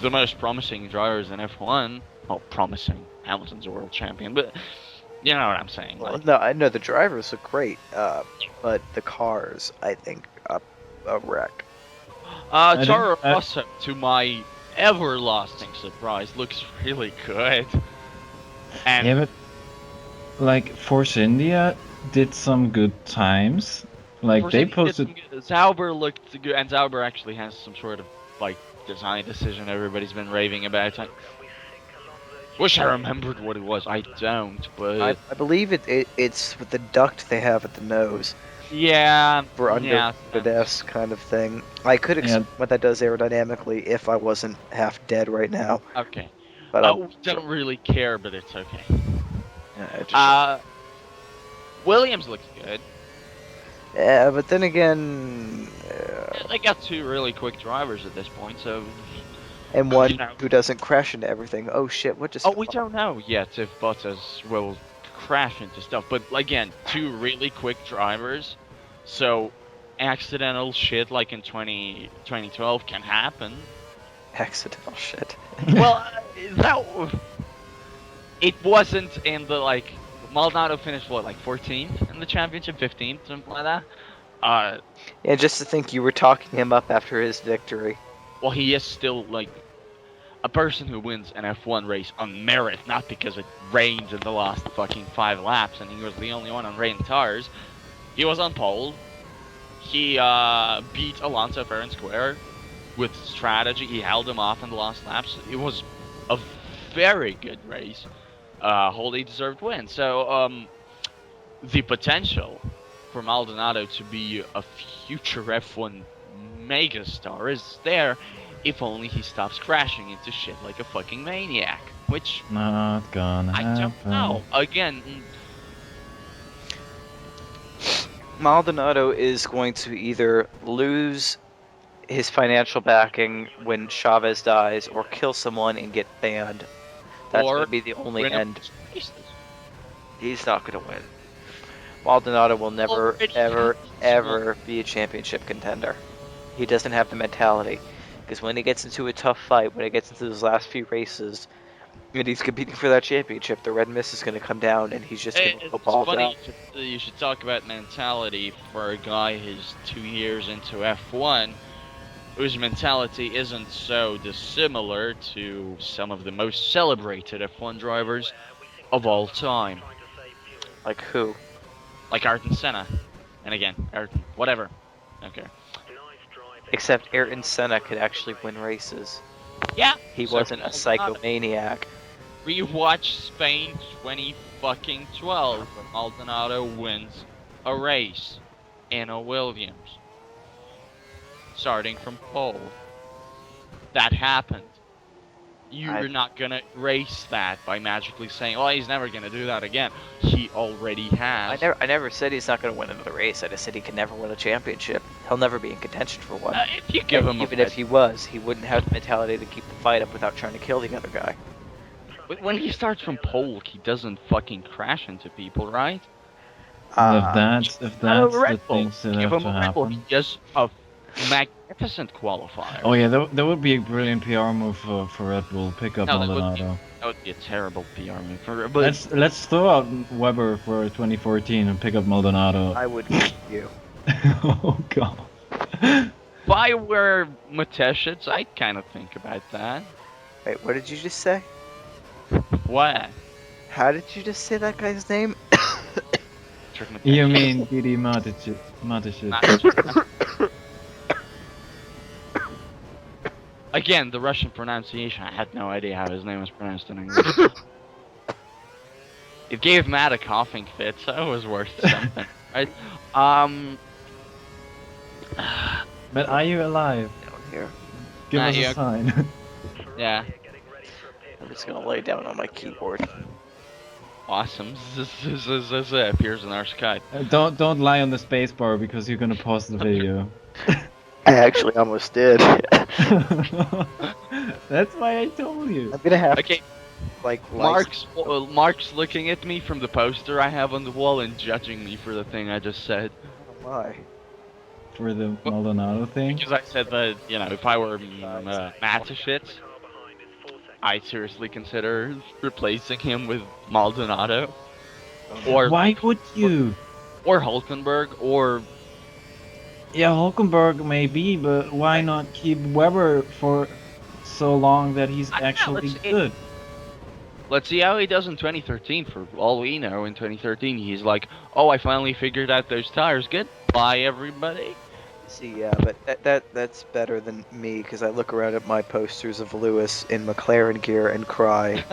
A: most promising drivers in F1. Well, promising. Hamilton's a world champion, but you know what I'm saying.
B: Well, no, I know the drivers look great, but the cars, I think, a wreck.
A: Toro Rosso, to my everlasting surprise, looks really good. And
C: yeah, but like Force India, did some good times. Like they posted.
A: Sauber looked good, and Sauber actually has some sort of like design decision everybody's been raving about. I wish I remembered what it was. I don't, but
B: I believe it's with the duct they have at the nose
A: yeah,
B: for
A: yeah.
B: under desk kind of thing. I could explain what that does aerodynamically if I wasn't half dead right now.
A: Okay.
B: But
A: We don't really care, but it's okay.
B: it just-
A: Williams looks good.
B: yeah, but then again,
A: They got two really quick drivers at this point, so.
B: and one
A: You know.
B: who doesn't crash into everything. Oh shit! What just?
A: Oh, we don't know yet if Bottas will crash into stuff, but again, two really quick drivers, so accidental shit like in 2012 can happen.
B: Accidental shit.
A: Well, it wasn't in the like. Maldonado finished what, like 14th in the championship, 15th, something like that.
B: Yeah, just to think you were talking him up after his victory.
A: Well, he is still like a person who wins an F1 race on merit, not because it rained in the last fucking 5 laps and he was the only one on rain tires. He was on pole. He beat Alonso fair and square with strategy. He held him off in the last laps. It was a very good race. Wholly deserved win. So the potential for Maldonado to be a future F1 megastar is there, if only he stops crashing into shit like a fucking maniac. Which
C: Not gonna
A: I
C: happen.
A: don't know. Again,
B: Maldonado is going to either lose his financial backing when Chavez dies, or kill someone and get banned. That's
A: Or
B: going to be the only
A: win a
B: end.
A: bunch of races.
B: He's not going to win. Maldonado will never,
A: Already
B: ever,
A: has.
B: ever be a championship contender. He doesn't have the mentality. Because when he gets into a tough fight, when he gets into those last few races, and he's competing for that championship, the red mist is going to come down, and he's just going to go
A: It's
B: balls
A: funny
B: out.
A: you should talk about mentality for a guy who's 2 years into F1, whose mentality isn't so dissimilar to some of the most celebrated F1 drivers of all time,
B: Like who?
A: like Ayrton Senna. And again, Ayrton, whatever. Okay.
B: Except Ayrton Senna could actually win races.
A: Yeah.
B: He
A: so
B: wasn't a psychomaniac.
A: Rewatch Spain 2012 when Maldonado wins a race in a Williams, starting from pole. That happened. You're not gonna erase that by magically saying, "Oh, he's never gonna do that again." He already has.
B: I never said he's not going to win another race. I just said he can never win a championship. He'll never be in contention for one.
A: If you give
B: And
A: him
B: even
A: a
B: if he was, he wouldn't have the mentality to keep the fight up without trying to kill the other guy.
A: when he starts from pole, he doesn't fucking crash into people, right?
C: If that's the
A: Red Bull.
C: things that
A: Give
C: have
A: him
C: to
A: a Red Bull.
C: happen.
A: He is a magnificent qualifier.
C: Oh yeah, that would be a brilliant PR move for Red Bull. Pick up
A: No, that would
C: Maldonado.
A: That would be a terrible PR move for, but
C: Let's throw out Weber for 2014 and pick up Maldonado.
B: I would give you.
C: Oh god.
A: if I were Mateshitz, I'd kind of think about that.
B: Wait, what did you just say?
A: What?
B: How did you just say that guy's name?
C: You mean Didi Mateschitz?
A: Again, the Russian pronunciation, I had no idea how his name was pronounced in English. It gave Matt a coughing fit, so it was worth something, right?
C: But are you alive?
B: Down here.
C: Give
A: Nah,
C: us
A: yeah.
C: a sign.
A: Yeah,
B: I'm just going to lay down on my keyboard.
A: awesome. Zzz appears in our Skype.
C: Don't lie on the spacebar because you're gonna pause the video.
B: I actually almost did.
C: That's why I told you.
B: I'm going to have
A: Okay,
B: like
A: Mark's looking at me from the poster I have on the wall and judging me for the thing I just said.
B: Oh my.
C: For the Maldonado thing.
A: Because I said that, you know, if I were Mateshitz, I'd seriously consider replacing him with Maldonado. Or
C: Why would you?
A: or Hulkenberg, or
C: Yeah, Hulkenberg maybe, but why not keep Weber for so long that he's
A: I don't know,
C: actually
A: it's-
C: good?
A: Let's see how he does in 2013. For all we know, in 2013, he's like, oh, I finally figured out those tires. Goodbye, everybody.
B: See, yeah, but that's better than me because I look around at my posters of Lewis in McLaren gear and cry.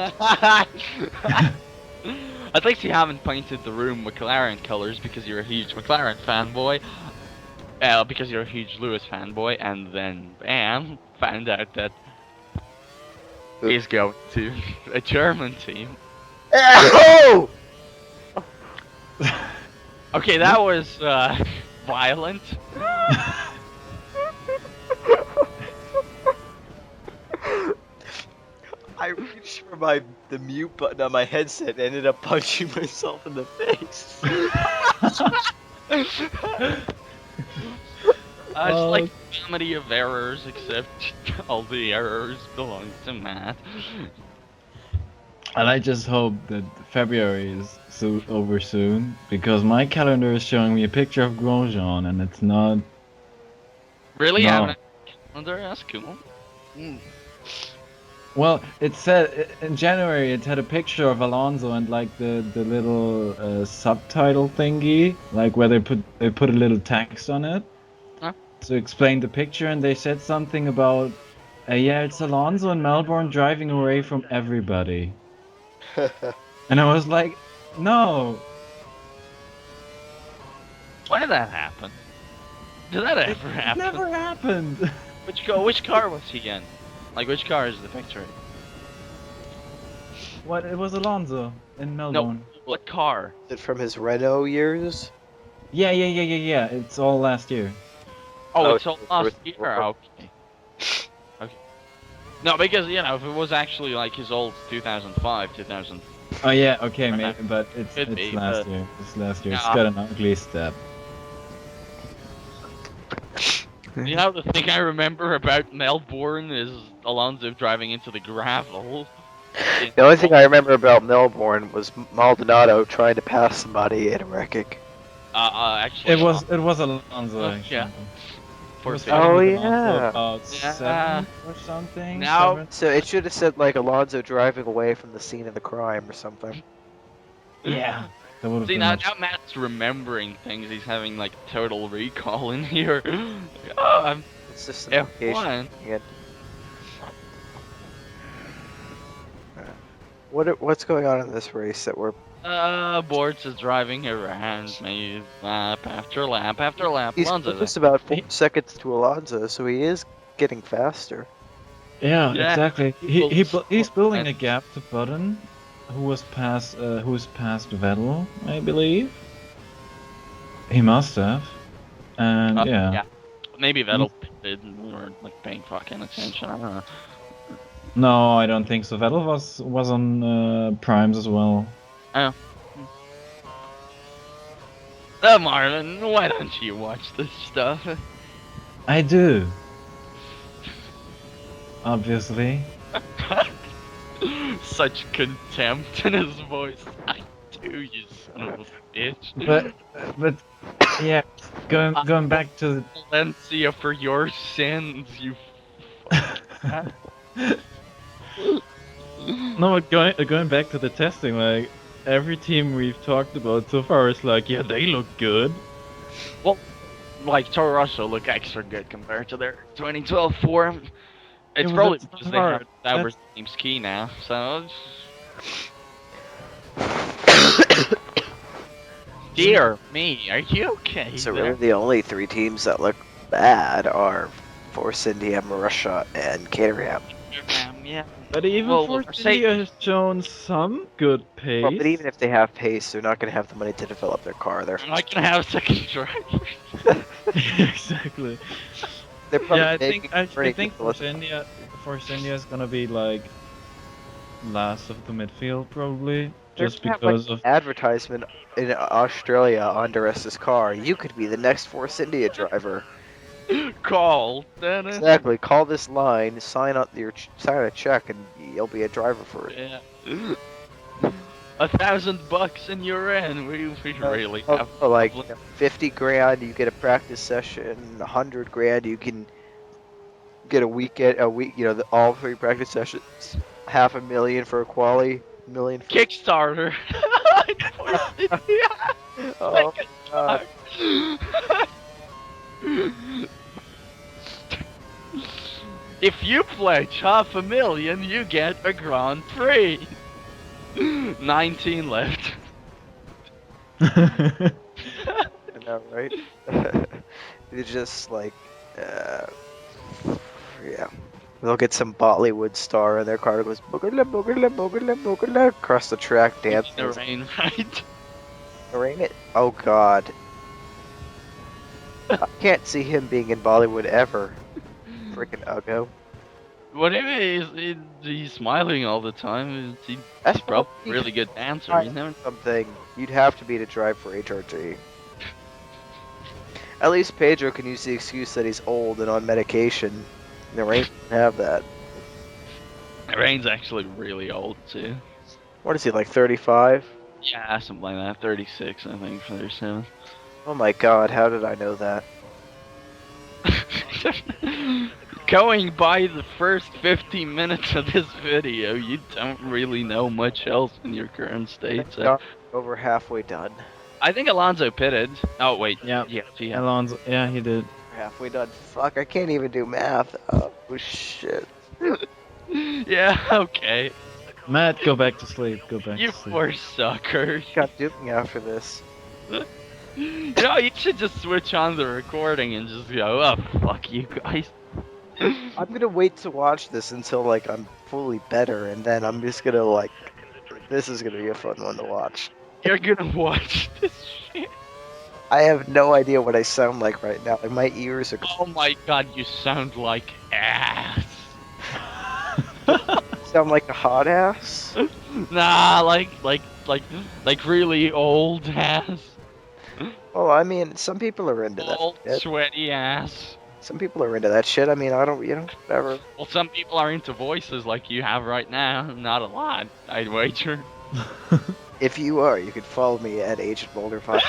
A: At least you haven't painted the room McLaren colors because you're a huge McLaren fanboy. Because you're a huge Lewis fanboy, and then bam, found out that he's going to a German team.
B: Oh!
A: Okay, that was violent.
B: I reached for the mute button on my headset and ended up punching myself in the face.
A: It's like a comedy of errors, except all the errors belong to Matt.
C: And I just hope that February is over soon, because my calendar is showing me a picture of Grosjean, and it's not.
A: Really?
C: No.
A: Having a calendar? That's cool.
C: Well, it said in January it had a picture of Alonso and like the little subtitle thingy, like where they put a little text on it to explain the picture, and they said something about yeah, it's Alonso in Melbourne driving away from everybody. And I was like, no.
A: Why did that happen? Did that ever
C: It
A: happen?
C: never happened.
A: Which car was he in? Like, which car is the picture?
C: What? It was Alonso in Melbourne.
A: No, what car?
B: Is it from his Renault years?
C: Yeah. It's all last year.
A: Oh,
B: Oh,
A: it's all
B: it's
A: last
B: with-
A: year. Okay. Okay. No, because you know, if it was actually like his old 2005, 2000.
C: Oh yeah, okay,
A: Or
C: maybe, but it's
A: Could be,
C: last
A: but-
C: year. It's last year. It's
A: Yeah.
C: got an ugly step.
A: You know, the thing I remember about Melbourne is Alonso driving into the gravel.
B: The only thing I remember about Melbourne was Maldonado trying to pass somebody in a wreckage.
A: Actually,
C: It was Alonso.
A: Oh,
C: actually.
A: yeah.
C: It was
B: Oh,
C: with
B: yeah.
C: Alonso about
A: Yeah.
C: 7 or something.
A: Now-
C: 7?
B: So it should have said like Alonso driving away from the scene of the crime or something.
C: Yeah. That would have
A: See,
C: been
A: now
C: much.
A: Matt's remembering things. He's having like total recall in here. Oh, I'm
B: It's just an application.
A: F1.
B: again. What's going on in this race that we're?
A: Bortz'z is driving around me lap after lap after lap.
B: He's
A: Alonso
B: just about 4 seconds to Alonso, so he is getting faster.
C: Yeah,
A: Yeah.
C: exactly.
A: People-
C: He's building a gap to Button, who's past Vettel, I believe. He must have. And yeah.
A: Maybe Vettel did or like paying fucking attention. I don't know.
C: No, I don't think so. Vettel was on primes as well.
A: Oh, Marvin, why don't you watch this stuff?
C: I do. Obviously.
A: Such contempt in his voice. I do, you son of a bitch.
C: But yeah, going back to the
A: Valencia for your sins, you.
C: no, going back to the testing, like every team we've talked about so far is like, yeah, they look good.
A: Like Toro Rosso look extra good compared to their 2012 form. It's
C: Yeah,
A: probably
C: but
A: because they have Sauber's team's key now, so. Dear me, are you okay?
B: So
A: there?
B: really, the only 3 teams that look bad are Force India, Marussia, and Caterham.
A: Yeah.
C: But even
A: Well,
C: Force
A: Mercedes-
C: India has shown some good pace.
B: Well, but even if they have pace, they're not going to have the money to develop their car. They're
A: I'm not gonna have a second driver.
C: exactly.
B: they're probably
C: Yeah, I
B: making
C: think
B: pretty
C: Force
B: good-
C: India is gonna be like last of the midfield probably,
B: They're
C: just
B: gonna have,
C: because
B: like,
C: of
B: advertisement in Australia on DRS's car. You could be the next Force India driver.
A: Call.
B: Exactly. Call this line, sign a check, and you'll be a driver for it.
A: Yeah. $1,000 and you're in. We really have.
B: Like 50 grand, you get a practice session. 100 grand, you can get a week. You know, all 3 practice sessions. $500,000 for a quali. million.
A: Kickstarter.
B: Oh, God.
A: If you pledge $500,000, you get a Grand Prix. 19 left.
B: I know, right? It's just like, yeah. They'll get some Bollywood star and their car goes boogala boogala boogala boogala across the track dancing.
A: In the rain, right?
B: Rain it? Oh God. I can't see him being in Bollywood ever. Freaking Uggo.
A: What do you mean? He's smiling all the time. He's
B: That's
A: probably
B: probably
A: a really good dancer. He's never...
B: something you'd have to be to drive for HRT. At least Pedro can use the excuse that he's old and on medication. The Rain doesn't have that.
A: Rain's actually really old too.
B: What is he, like 35?
A: Yeah, something like that. 36, I think, 37.
B: Oh my God, how did I know that?
A: Going by the first 15 minutes of this video, you don't really know much else in your current state. So.
B: Over halfway done.
A: I think Alonso pitted. Oh wait.
C: Yeah.
A: Yeah.
C: Alonso, yeah, he did.
B: Halfway done. Fuck, I can't even do math. Oh shit.
A: Yeah. Okay.
C: Matt, go back to sleep. Go back
A: You
C: to sleep.
A: poor sucker.
B: Got doing after this.
A: You know, you should just switch on the recording and just go, oh, fuck you guys.
B: I'm gonna wait to watch this until like I'm fully better, and then I'm just gonna like, this is gonna be a fun one to watch.
A: You're gonna watch this shit.
B: I have no idea what I sound like right now. Like my ears are.
A: Oh my god, you sound like ass.
B: Sound like a hot ass.
A: Nah, like really old ass.
B: Well, I mean, some people are into that.
A: Old,
B: shit.
A: sweaty ass.
B: Some people are into that shit. I mean, I don't, whatever.
A: Well, some people are into voices like you have right now. Not a lot, I'd wager.
B: If you are, you can follow me at Agent Boulder 5.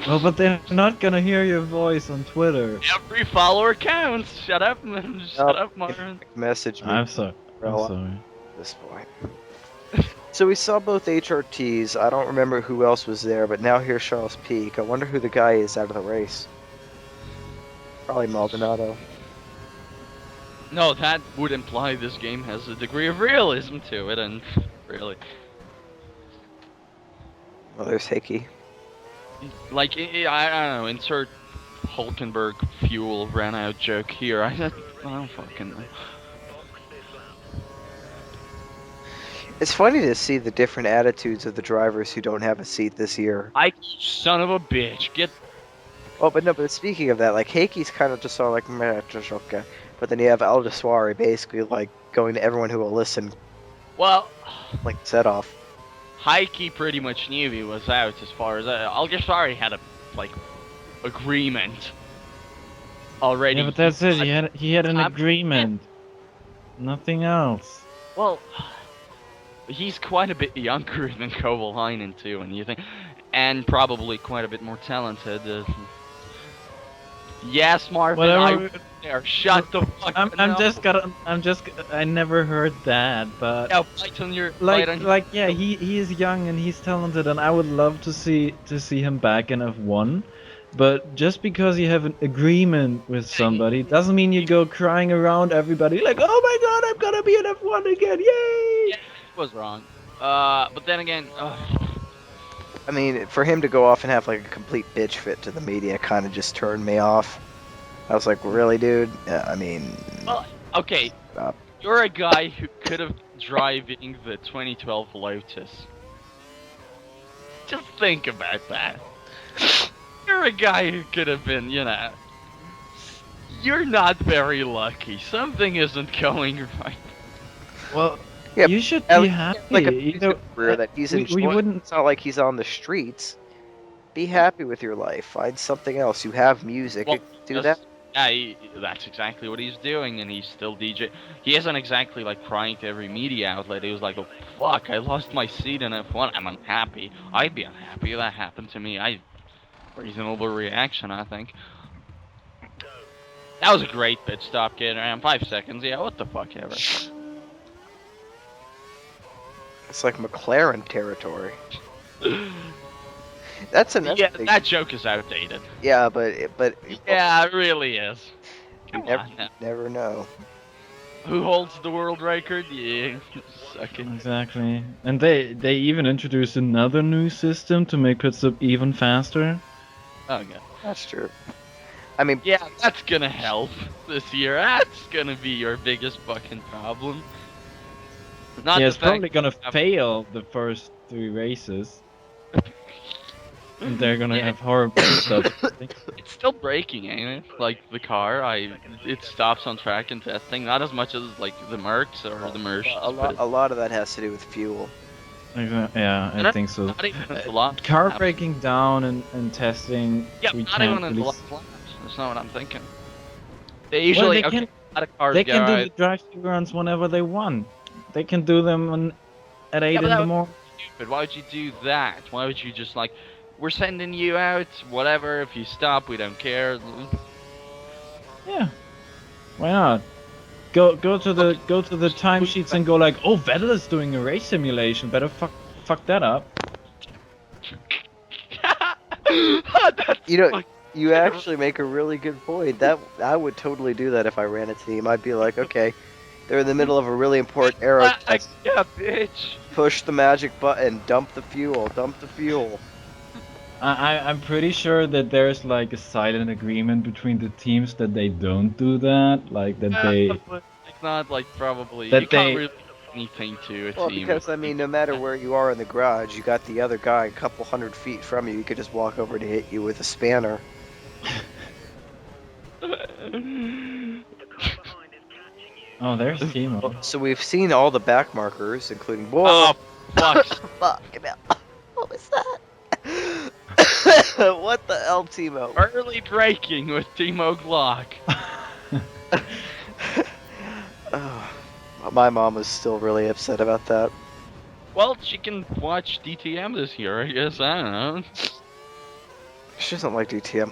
C: Well, but they're not gonna hear your voice on Twitter.
A: Every follower counts. Shut up, man. Shut up, Marvin.
B: Message me.
C: I'm sorry. I'm
B: Well,
C: sorry.
B: at this point. So we saw both HRTs. I don't remember who else was there, but now here's Charles Peak. I wonder who the guy is out of the race. Probably Maldonado.
A: No, that would imply this game has a degree of realism to it, and really,
B: Well, there's Hickey.
A: like, I don't know, insert Hulkenberg fuel ran out joke here. I don't fucking know.
B: It's funny to see the different attitudes of the drivers who don't have a seat this year.
A: Son of a bitch, get.
B: Oh, but speaking of that, like Hickey's kind of just all like, meh, just okay. But then you have Aldaswari basically like going to everyone who will listen,
A: Well,
B: like set off.
A: Heike pretty much knew he was out as far as Algasari had a agreement already.
C: Yeah, but that's it. He had an
A: I'm-
C: agreement. Nothing else.
A: Well, he's quite a bit younger than Kovalainen too, and you think, and probably quite a bit more talented. Yes, Marvin.
C: Whatever.
A: Shut the fuck up.
C: I never heard that, but
A: Yeah, bite on your. bite on your-
C: yeah, he is young and he's talented, and I would love to see him back in F1. But just because you have an agreement with somebody doesn't mean you go crying around everybody like, oh my god, I'm gonna be in F1 again, yay!
A: Yeah, he was wrong. But then again,
B: I mean, for him to go off and have like a complete bitch fit to the media kind of just turned me off. I was like, really, dude? Yeah, I mean...
A: well, okay,
B: Stop.
A: you're a guy who could have driving the 2012 Lotus. Just think about that. You're a guy who could have been, you know... You're not very lucky. Something isn't going right.
C: Well,
B: Yeah,
C: you should
B: at
C: be
B: least
C: happy.
B: like a
C: you
B: music
C: know,
B: career that he's
C: we
B: enjoying.
C: wouldn't.
B: It's not like he's on the streets. Be happy with your life. Find something else. You have music.
A: Well,
B: Do that.
A: Yeah, that's exactly what he's doing, and he's still DJ. He isn't exactly like crying to every media outlet. He was like, oh, fuck, I lost my seat in F1. I'm unhappy. I'd be unhappy if that happened to me. Reasonable reaction, I think. That was a great pit stop, kid. Around 5 seconds. Yeah, what the fuck ever.
B: It's like McLaren territory. That's
A: Yeah, that joke is outdated.
B: Yeah, but
A: Yeah, it really is.
B: you
A: Come
B: never,
A: on now.
B: never know.
A: Who holds the world record? Yeah, sucking.
C: Exactly. And they even introduced another new system to make pit stop even faster.
A: Oh god.
B: That's true. I mean,
A: Yeah, that's gonna help this year. That's gonna be your biggest fucking problem. Not
C: Yeah,
A: the
C: it's probably
A: fact
C: gonna
A: that-
C: fail the first 3 races. And they're gonna
A: Yeah.
C: have horrible pit stops.
A: It's still breaking, ain't it? Like the car, it stops on track in testing. Not as much as like the Mercs or the Mercs.
B: a lot of that has to do with fuel.
C: Yeah, I think so.
A: Not even a lot.
C: Car breaking down and testing.
A: Yeah,
C: we
A: not
C: can't
A: even in the
C: really
A: last laps. That's not what I'm thinking. They usually
C: they
A: okay,
C: can-
A: a lot of cars
C: They
A: go
C: can do
A: out.
C: the drive-through runs whenever they want. They can do them at 8
A: Yeah, but
C: in
A: that
C: the
A: was
C: morning.
A: stupid. Why would you do that? Why would you just like, we're sending you out, whatever. If you stop, we don't care.
C: Yeah. Why not? Go to the timesheets and go like, oh, Vettel is doing a race simulation. Better fuck that up.
A: That's
B: You know,
A: fucking
B: you actually make a really good point. That I would totally do that if I ran a team. I'd be like, okay, they're in the middle of a really important aero test.
A: yeah, bitch.
B: Push the magic button, dump the fuel, dump the fuel.
C: I'm pretty sure that there's like a silent agreement between the teams that they don't do that. Like that they.
A: It's not like probably.
C: That
A: you can't
C: they-
A: really do anything to a
B: Well,
A: team.
B: because I mean, no matter where you are in the garage, you got the other guy a couple hundred feet from you. You could just walk over to hit you with a spanner.
C: Oh, there's Timo.
B: So we've seen all the back markers, including. Whoa!
A: Oh, fuck.
B: Fuck! What was that? What the hell, Timo?
A: Early braking with Timo Glock.
B: Oh, my mom was still really upset about that.
A: Well, she can watch DTM this year, I guess. I don't know.
B: She doesn't like DTM.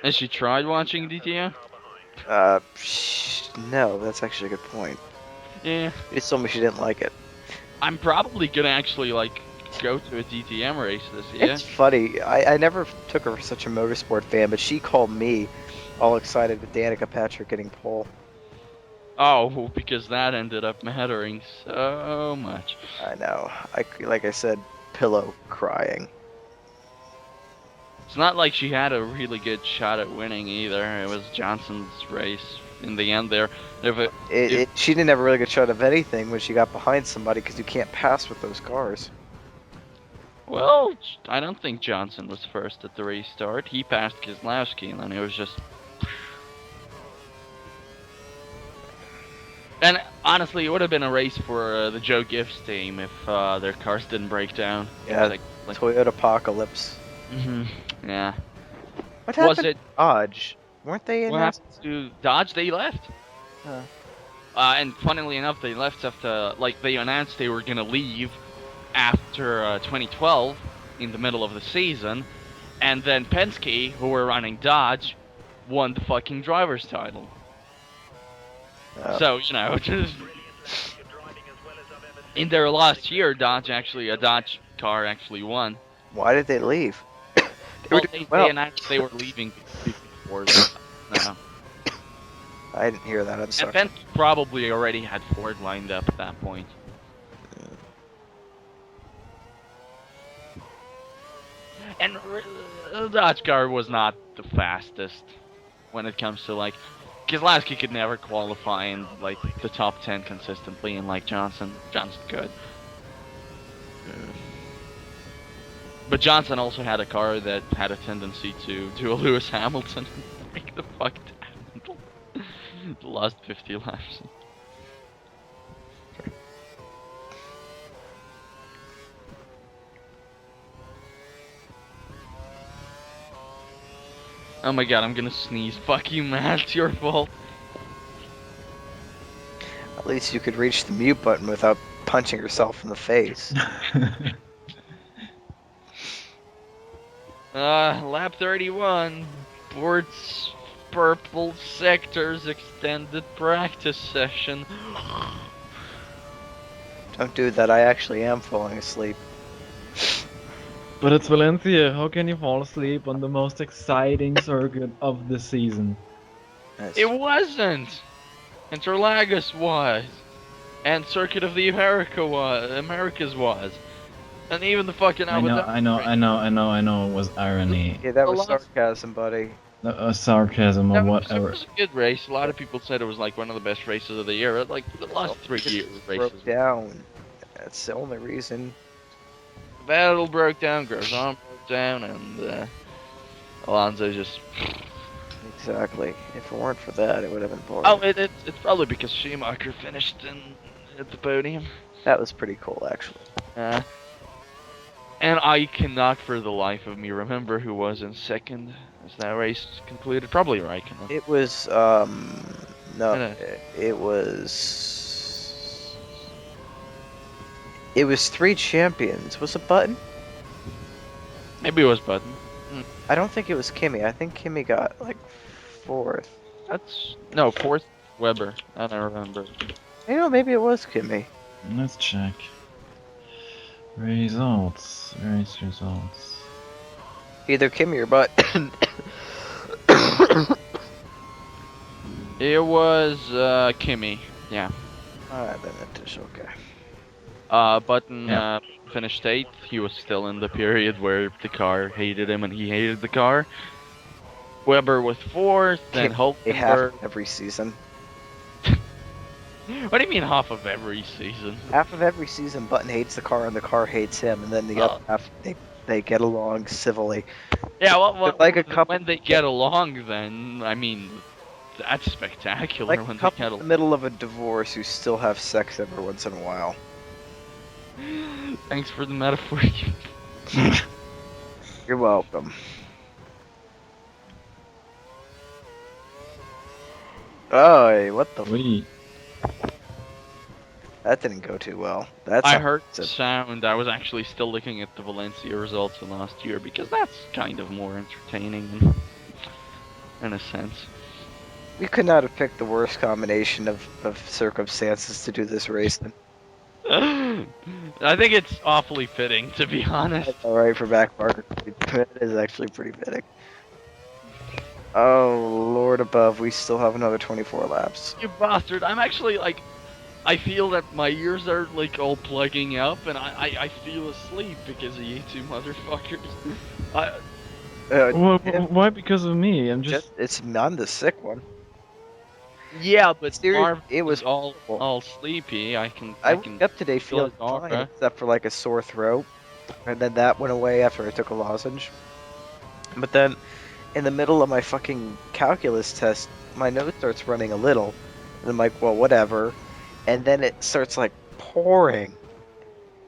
A: Has she tried watching DTM?
B: No, that's actually a good point.
A: Yeah.
B: She just told me she didn't like it.
A: I'm probably gonna actually, like, go to a DTM race this year.
B: It's funny. I never took her for such a motorsport fan, but she called me all excited with Danica Patrick getting pole.
A: Oh, because that ended up mattering so much.
B: I know. Like I said, pillow crying.
A: It's not like she had a really good shot at winning either. It was Johnson's race in the end there.
B: She didn't have a really good shot of anything when she got behind somebody because you can't pass with those cars.
A: Well, I don't think Johnson was first at the restart. He passed Keselowski, and then it was just. And honestly, it would have been a race for the Joe Gibbs team if their cars didn't break down.
B: Yeah,
A: Like,
B: Toyota Apocalypse.
A: yeah.
B: What
A: Was
B: happened
A: it?
B: to Dodge? Weren't they in
A: What
B: that?
A: happened to Dodge? They left.
B: Huh.
A: And funnily enough, they left after, like, they announced they were gonna leave after 2012 in the middle of the season, and then Penske, who were running Dodge, won the fucking driver's title. So, you know, in their last year, a Dodge car actually won.
B: Why did they leave?
A: Well,
B: doing
A: they
B: well.
A: announced they were leaving before that. No.
B: I didn't hear that. I'm sorry.
A: And Penske probably already had Ford lined up at that point. And the Dodge car was not the fastest when it comes to, like, Keselowski could never qualify in, like, the top 10 consistently, and, like, Johnson could. But Johnson also had a car that had a tendency to do a Lewis Hamilton and break the fuck down the last 50 laps. Oh my god, I'm gonna sneeze. Fuck you, Matt. It's your fault.
B: At least you could reach the mute button without punching yourself in the face.
A: Lap 31. Bortz'z Purple Sectors extended practice session.
B: Don't do that. I actually am falling asleep.
C: But it's Valencia. How can you fall asleep on the most exciting circuit of the season?
B: That's-
A: It wasn't. Interlagos was, and Circuit of the Americas was, and even the fucking
C: I know, it was irony,
B: Yeah, that
A: The
B: was
A: last-
B: sarcasm, buddy.
C: sarcasm, or
A: It
C: whatever.
A: was a good race. A lot of people said it was like one of the best races of the year. Like the last 3 years races.
B: Broke down. That's the only reason.
A: Vettel broke down, Grosjean broke down, and Alonso just.
B: Exactly. If it weren't for that, it would have been boring.
A: Oh, it's probably because Schumacher finished at the podium.
B: That was pretty cool, actually.
A: And I cannot for the life of me remember who was in second as that race concluded. Probably Raikkonen.
B: It was, no, it was 3 champions. Was it Button?
A: Maybe it was Button.
B: I don't think it was Kimmy. I think Kimmy got, like, 4th.
A: No, 4th Weber. I don't remember.
B: You know, maybe it was Kimmy.
C: Let's check. Race results.
B: Either Kimmy or Button.
A: It was Kimi. Yeah.
B: Alright, then it is okay.
A: Button
C: Yeah.
A: finished 8th. He was still in the period where the car hated him and he hated the car. Weber was 4th, then
B: They have
A: Hulkenberg.
B: every season.
A: What do you mean half of every season?
B: Half of every season, Button hates the car and the car hates him, and then the other half, they get along civilly.
A: Yeah, well,
B: But like a couple-
A: when they get along, then I mean, that's spectacular.
B: Like
A: When
B: a
A: they
B: couple
A: get
B: in the middle of a divorce who still have sex every once in a while.
A: Thanks for the metaphor.
B: You're welcome. Oh, what the?
C: Wait.
B: That didn't go too well. That's
A: I heard the sound. I was actually still looking at the Valencia results from last year because that's kind of more entertaining in a sense.
B: We could not have picked the worst combination of circumstances to do this race. Then.
A: I think it's awfully fitting, to be honest.
B: All right, for back marker, it is actually pretty fitting. Oh Lord above, we still have another 24 laps.
A: You bastard! I'm actually like, I feel that my ears are like all plugging up, and I feel asleep because of you two motherfuckers.
C: Why because of me? I'm just...
B: I'm the sick one.
A: Yeah, but
B: Seriously,
A: Marv
B: it was
A: all sleepy. I
B: I
A: can
B: woke up today feeling
A: feel it,
B: fine,
A: okay.
B: except for like a sore throat, and then that went away after I took a lozenge. But then, in the middle of my fucking calculus test, my nose starts running a little, and I'm like, well, whatever, and then it starts like pouring.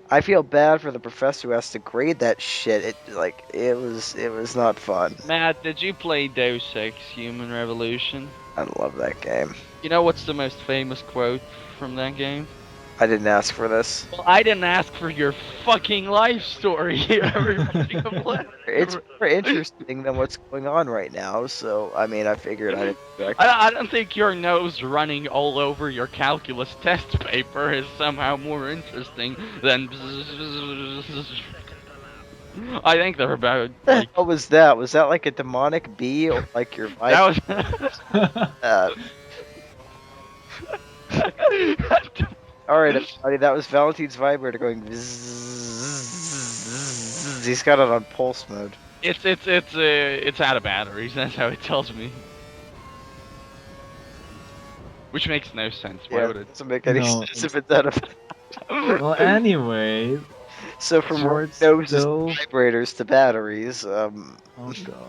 B: I feel bad for the professor who has to grade that shit. It was not fun.
A: Matt, did you play Deus Ex: Human Revolution?
B: I love that game.
A: You know what's the most famous quote from that game?
B: I didn't ask for this.
A: Well, I didn't ask for your fucking life story. Everybody complained.
B: It's more interesting than what's going on right now, so I mean, I figured I'd expect.
A: I don't think your nose running all over your calculus test paper is somehow more interesting than. I think they're about. Like,
B: What was that? Was that like a demonic bee or like your
A: that
B: mic?
A: was.
B: Alright, everybody, that was Valentin's vibrator going bzzz. He's got it on pulse mode.
A: It's out of batteries. That's how it tells me. Which makes no sense. Why would it?
B: Doesn't make any
C: No,
B: sense if it's out of.
C: Well, anyway...
B: So from
C: Short
B: noses to
C: still.
B: vibrators to batteries,
C: Oh god.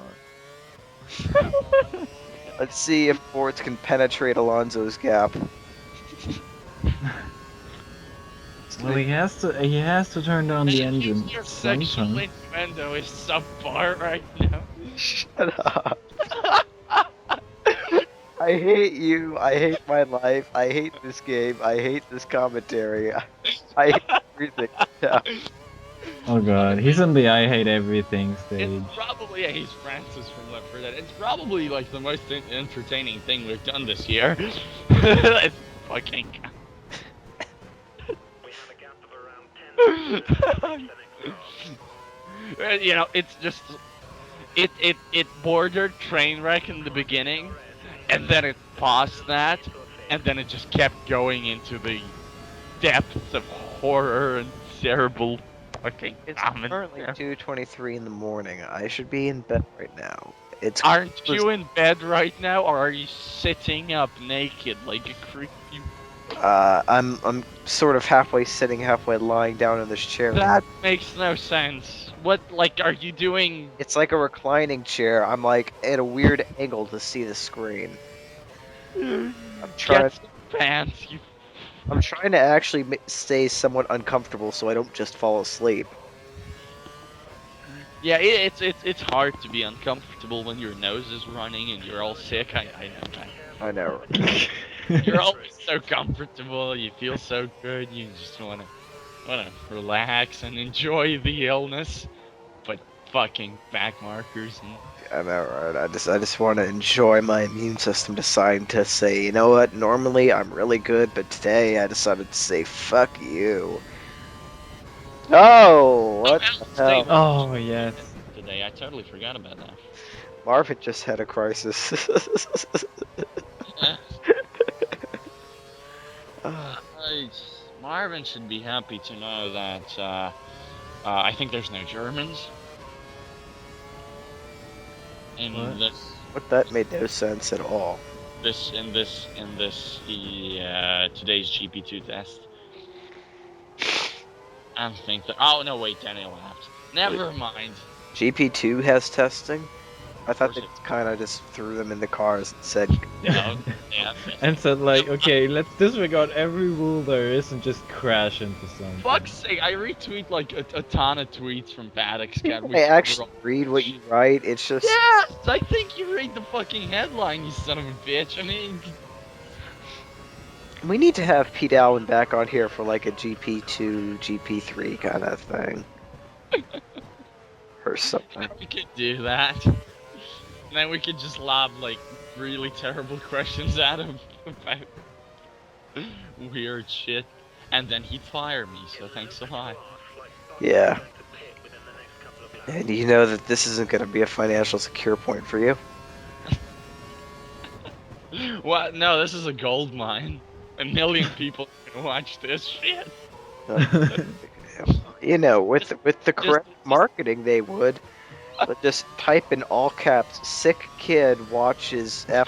B: let's see if Bortz'z can penetrate Alonso's gap.
C: Well, he has to turn down the engine
A: Your sexual
C: sometime.
A: innuendo is subpar right now.
B: Shut up. I hate you. I hate my life. I hate this game. I hate this commentary. I hate everything. Yeah.
C: Oh god, he's in the I hate everything stage.
A: It's probably he's Francis from Left 4 Dead. It's probably like the most entertaining thing we've done this year. It's fucking. You know, it's just it bordered train wreck in the beginning, and then it paused that, and then it just kept going into the depths of horror and terrible fucking
B: It's
A: comment.
B: currently 2:23 in the morning. I should be in bed right now. It's
A: Aren't you in bed right now, or are you sitting up naked like a creep?
B: I'm sort of halfway sitting, halfway lying down in this chair.
A: That makes no sense. What, like, are you doing?
B: It's like a reclining chair. I'm like at a weird angle to see the screen. I'm trying.
A: Get some pants, you.
B: I'm trying to actually stay somewhat uncomfortable so I don't just fall asleep.
A: Yeah, it's hard to be uncomfortable when your nose is running and you're all sick. I know that.
B: I know.
A: You're always so comfortable. You feel so good. You just wanna relax and enjoy the illness, but fucking back markers and.
B: I know, right? I just want to enjoy my immune system deciding to say, you know what? Normally I'm really good, but today I decided to say, fuck you. Oh, what the hell?
C: Oh yes.
A: Today, I totally forgot about that.
B: Marvin just had a crisis.
A: Marvin should be happy to know that I think there's no Germans in
C: What?
A: this.
B: What? That made no sense at all.
A: In this today's GP2 test. I think that. Oh no, wait, Daniel left. Never mind.
B: GP2 has testing? I thought they
A: Of
B: kind of just threw them in the cars and said,
A: No, yeah.
C: And said like, okay, let's disregard every rule there is and just crash into something.
A: Fuck's sake, I retweet like a ton of tweets from Paddocks.
B: I actually read what you write. It's just.
A: Yes, I think you read the fucking headline, you son of a bitch. I mean,
B: We need to have Pete Allen back on here for like a GP2, GP3 kind of thing. Or something.
A: we could do that. And then we could just lob like really terrible questions at him about weird shit. And then he'd fire me, so thanks a lot.
B: Yeah. And you know that this isn't going to be a financial secure point for you.
A: What? No, this is a gold mine. A million people can watch this shit.
B: You know, with the correct marketing, they would. But just type in all caps, sick kid watches F.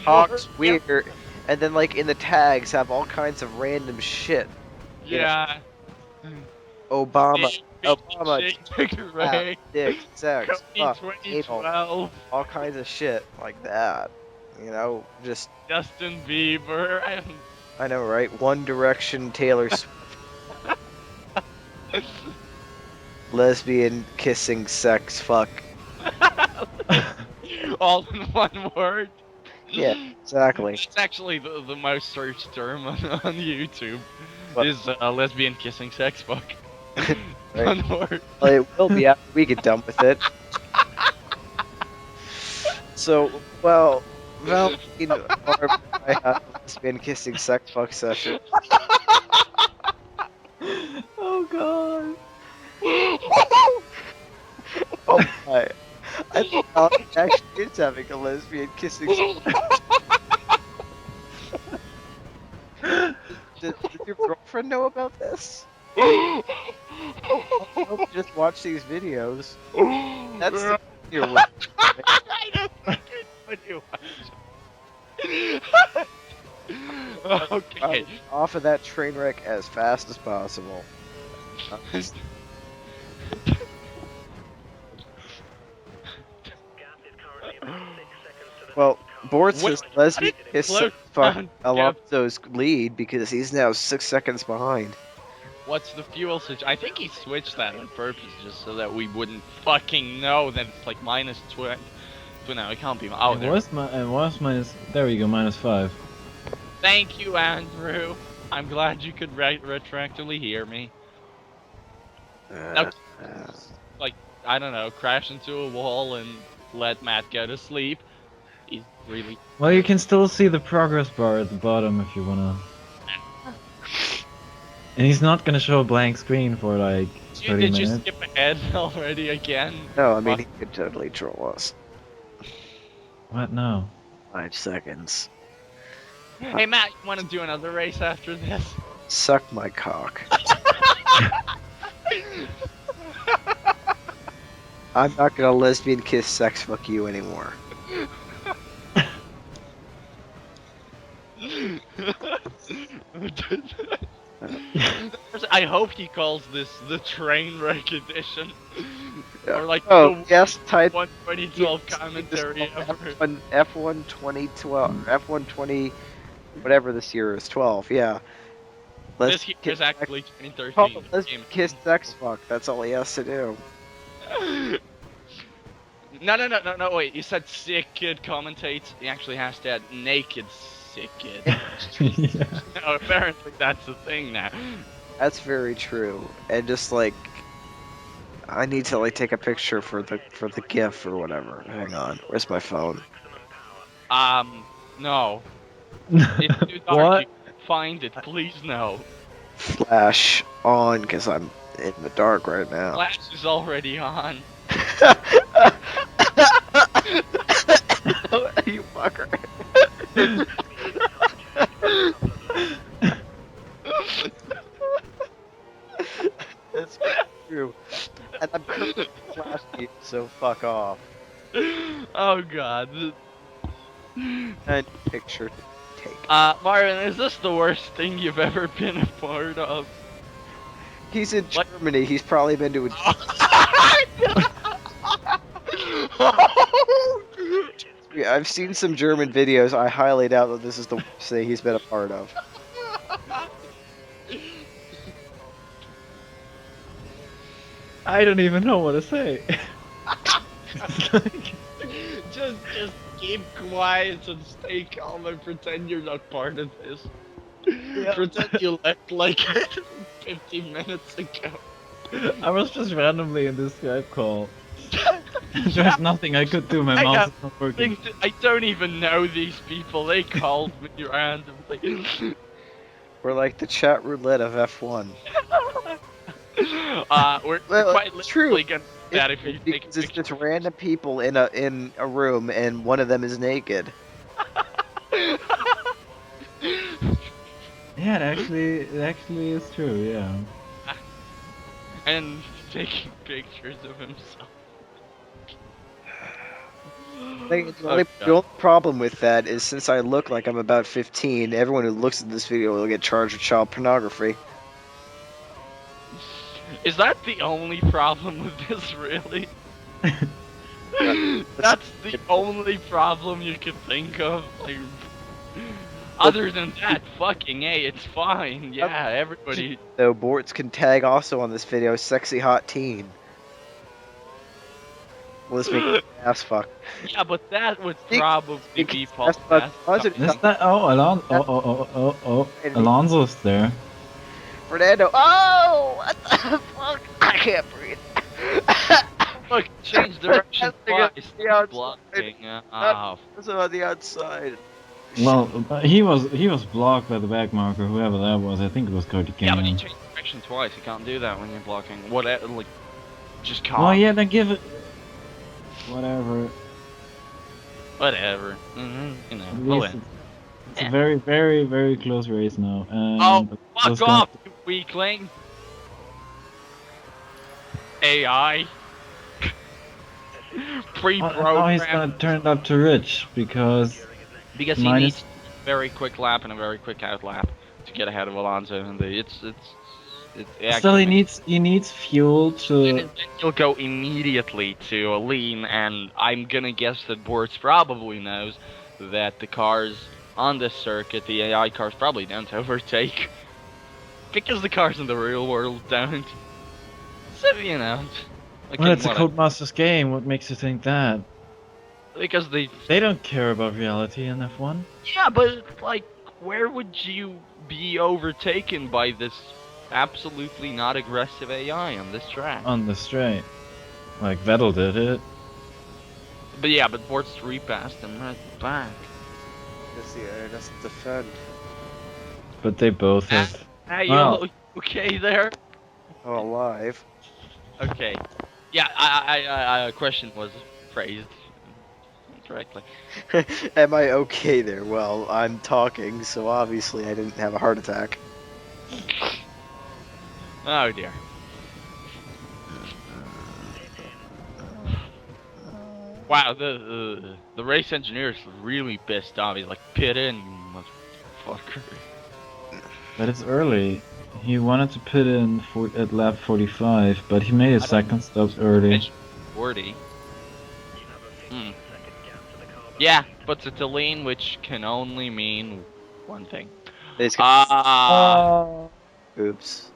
B: talks weird. And then, like, in the tags, have all kinds of random shit.
A: Yeah.
B: Obama,
A: Ray,
B: dick, sex, fuck,
A: Cody
B: anal,
A: 2012,
B: all kinds of shit like that. You know, just,
A: Justin Bieber.
B: I know, right? One Direction, Taylor Swift. Lesbian, kissing, sex, fuck.
A: All in one word.
B: Yeah, exactly.
A: It's actually the most searched term on YouTube.
B: What?
A: Is lesbian kissing sex fuck.
B: Right.
A: One word.
B: Well, it will be after we get done with it. So, well, Valentin Khorounzhiy and I have a lesbian kissing sex fuck session.
C: Oh god.
B: Oh my. I think Valentin actually is having a lesbian kissing Did your girlfriend know about this? I hope you just watch these videos. That's the video with
A: I don't think it's funny. Okay.
B: off of that train wreck as fast as possible. Well, Bortz'z lesbian kiss
A: Slow
B: fuck
A: down,
B: Alonso's lead because he's now 6 seconds behind.
A: What's the fuel switch? I think he switched that on purpose just so that we wouldn't fucking know that it's like minus 20. But no, it can't be. Oh,
C: It
A: there.
C: was minus. There we go, -5.
A: Thank you, Andrew. I'm glad you could retroactively hear me. Now, like, I don't know, crash into a wall and let Matt go to sleep. He's really.
C: Well, you can still see the progress bar at the bottom if you wanna. And he's not gonna show a blank screen for like 30
A: Did you
C: minutes.
A: skip ahead already again?
B: No, I mean, he could totally troll us.
C: What? No.
B: 5 seconds.
A: Hey Matt, you want to do another race after this?
B: Suck my cock. I'm not gonna lesbian kiss sex fuck you anymore.
A: I hope he calls this the train wreck edition. Or like
B: Oh,
A: the
B: yes, type
A: 2012 commentary ever.
B: F1 2012, F1 20, whatever this year is, 12, yeah.
A: This year is actually
B: Oh,
A: 2013.
B: let's
A: Game.
B: kiss sex fuck, that's all he has to do.
A: No, wait, you said sick kid commentates. He actually has to add naked sick kid.
C: Yeah.
A: No, apparently that's the thing now.
B: That's very true. And just like, I need to like take a picture for the GIF or whatever. Hang on, where's my phone?
A: No. It's too dark.
C: What?
A: You can't find it, please no.
B: Flash on, cause I'm in the dark right now.
A: Flash is already on.
B: You fucker. That's true. And I'm currently flashing you, so fuck off.
A: Oh god.
B: And picture to take.
A: Marvin, is this the worst thing you've ever been a part of?
B: He's in
A: What?
B: Germany, he's probably been to a... I've seen some German videos, I highly doubt that this is the worst thing he's been a part of.
C: I don't even know what to say.
A: just keep quiet and stay calm and pretend you're not part of this. Pretend you left like 15 minutes ago.
C: I was just randomly in this Skype call. There's nothing I could do. My mouse is not working.
A: I don't even know these people. They called me randomly.
B: We're like the chat roulette of F1.
A: We're
B: Well,
A: quite
B: it's true.
A: literally gonna do that if you take a
B: Because it's
A: picture.
B: just random people in a room and one of them is naked.
C: Yeah, it actually is true. Yeah.
A: And taking pictures of himself.
B: The
A: Oh,
B: only
A: God.
B: problem with that is since I look like I'm about 15, everyone who looks at this video will get charged with child pornography.
A: Is that the only problem with this, really? That's the only problem you can think of? Like, other than that, fucking A, it's fine. Yeah, everybody...
B: Though Bortz'z can tag also on this video, sexy hot teen. Well, let's make it ass fuck.
A: Yeah, but that would
B: Think-
A: probably be
B: that's
A: Paul's
B: what-
A: best.
B: positive-
C: Is that? Oh, Alonso's there.
B: Fernando, oh, what the fuck? I can't breathe.
A: Look, change direction
B: That's
A: twice.
B: the outside.
A: Blocking.
B: That's on the outside.
C: Well, he was blocked by the back marker, whoever that was. I think it was Cody
A: Yeah, but you
C: Canyon.
A: change direction twice. You can't do that when you're blocking. Whatever, like, just can't.
C: Well, yeah, then give it. Whatever.
A: Whatever. You know,
C: At
A: we'll
C: least
A: win.
C: it's a very, very, very close race now.
A: Oh, fuck
C: those
A: off, you weakling! AI.
C: Now
A: Pre-programmed.
C: he's gonna turn it up to Rich because
A: Because he
C: minus-
A: needs a very quick lap and a very quick out lap to get ahead of Alonso, and it's
C: still he
A: actually-
C: needs fuel
A: And
C: to.
A: then you'll go immediately to a lean, and I'm gonna guess that Bortz'z probably knows that the cars on this circuit, the AI cars, probably don't overtake. Because the cars in the real world don't. So, you know.
C: Well, it's a
A: whatever.
C: Codemasters game. What makes you think that?
A: Because they...
C: They don't care about reality in F1.
A: Yeah, but, like, where would you be overtaken by this absolutely not aggressive AI on this track?
C: On the straight. Like Vettel did it.
A: But yeah, but Bortz'z repassed him right back.
B: Because the air doesn't defend.
C: But they both have.
A: Hey, you
C: Well,
A: okay there?
B: Oh, alive.
A: Okay. Yeah, I question was phrased incorrectly.
B: Am I okay there? Well, I'm talking, so obviously I didn't have a heart attack.
A: Oh dear. Wow, the race engineer is really pissed off. He's like, pit in, you motherfucker.
C: but it's early. He wanted to pit in at lap 45, but he made his second stop early.
A: 40. Yeah, but it's a lean, which can only mean one thing.
B: Oops.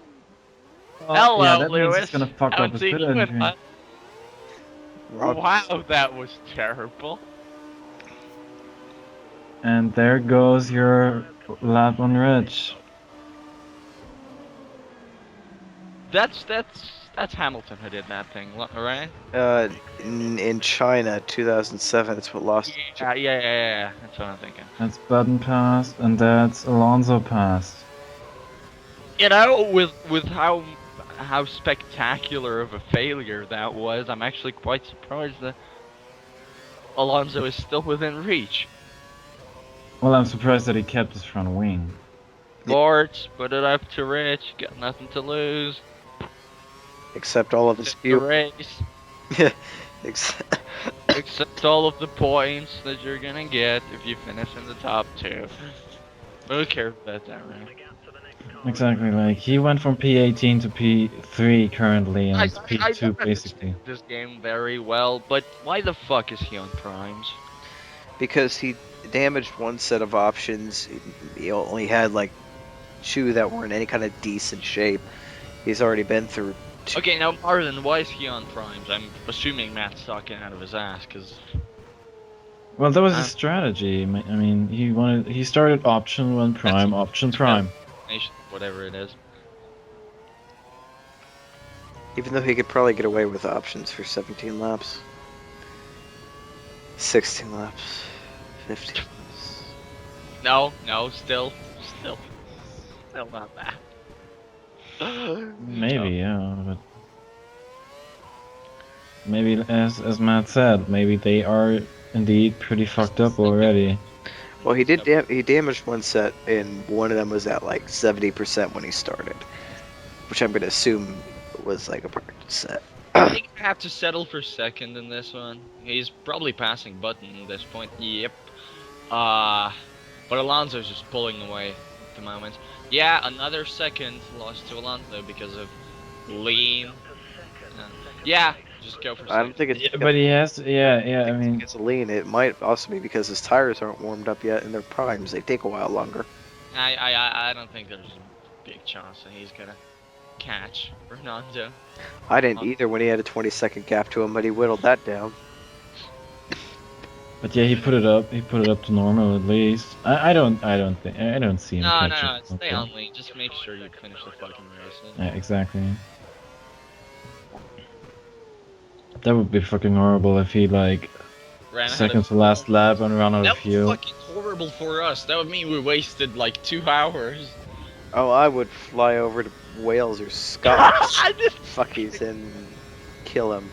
A: Hello,
C: yeah, that means
A: Lewis.
C: he's gonna fuck up his pit entry.
A: Wow, that was terrible.
C: And there goes your lap on Rich.
A: That's Hamilton who did that thing, right?
B: In China, 2007, that's what lost.
A: Yeah. That's what I'm thinking.
C: That's Button passed, and that's Alonso passed.
A: You know, with how spectacular of a failure that was, I'm actually quite surprised that Alonso is still within reach.
C: Well, I'm surprised that he kept his front wing.
A: Bortz'z, put it up to Rich, got nothing to lose.
B: Except all of his
A: The
B: fuel.
A: race,
B: Except
A: except all of the points that you're gonna get if you finish in the top 2. Who cares about that, right?
C: Exactly, like he went from P18 to P3 currently, and it's P2
A: I
C: basically.
A: this game very well, but why the fuck is he on primes?
B: because he damaged one set of options. He only had like 2 that were in any kind of decent shape. He's already been through 2.
A: Okay, now Marvin, why is he on primes? I'm assuming Matt's talking out of his ass, cause
C: Well, that was his strategy. I mean, he started option 1 prime, option prime.
A: whatever it is.
B: Even though he could probably get away with options for 17 laps. 16 laps. 15 laps.
A: No, still not that.
C: Maybe, yeah, but maybe as Matt said, maybe they are indeed pretty fucked up already.
B: Well, he did. He damaged one set, and one of them was at like 70% when he started, which I'm gonna assume was like a practice set.
A: I think I have to settle for second in this one. He's probably passing Button at this point. Yep. But Alonso's just pulling away at the moment. Yeah, another second lost to Alonso because of lean. Yeah, just go for second.
B: I don't think it's.
C: Yeah, but he has, yeah. I mean,
B: it's lean. It might also be because his tires aren't warmed up yet, and they're primes. They take a while longer.
A: I don't think there's a big chance that he's gonna catch Fernando.
B: I didn't either when he had a 20-second gap to him, but he whittled that down.
C: but yeah, he put it up. He put it up to normal at least. I don't see him.
A: No,
C: catch it.
A: stay on lean. Just make sure you finish the fucking race.
C: Yeah, exactly. That would be fucking horrible if he like
A: Ran ahead
C: second
A: of-
C: to last lap and ran out
A: That
C: of fuel.
A: was fucking horrible for us. That would mean we wasted like 2 hours.
B: Oh, I would fly over to Wales or Scotland.
A: Just-
B: Fuckies and kill him.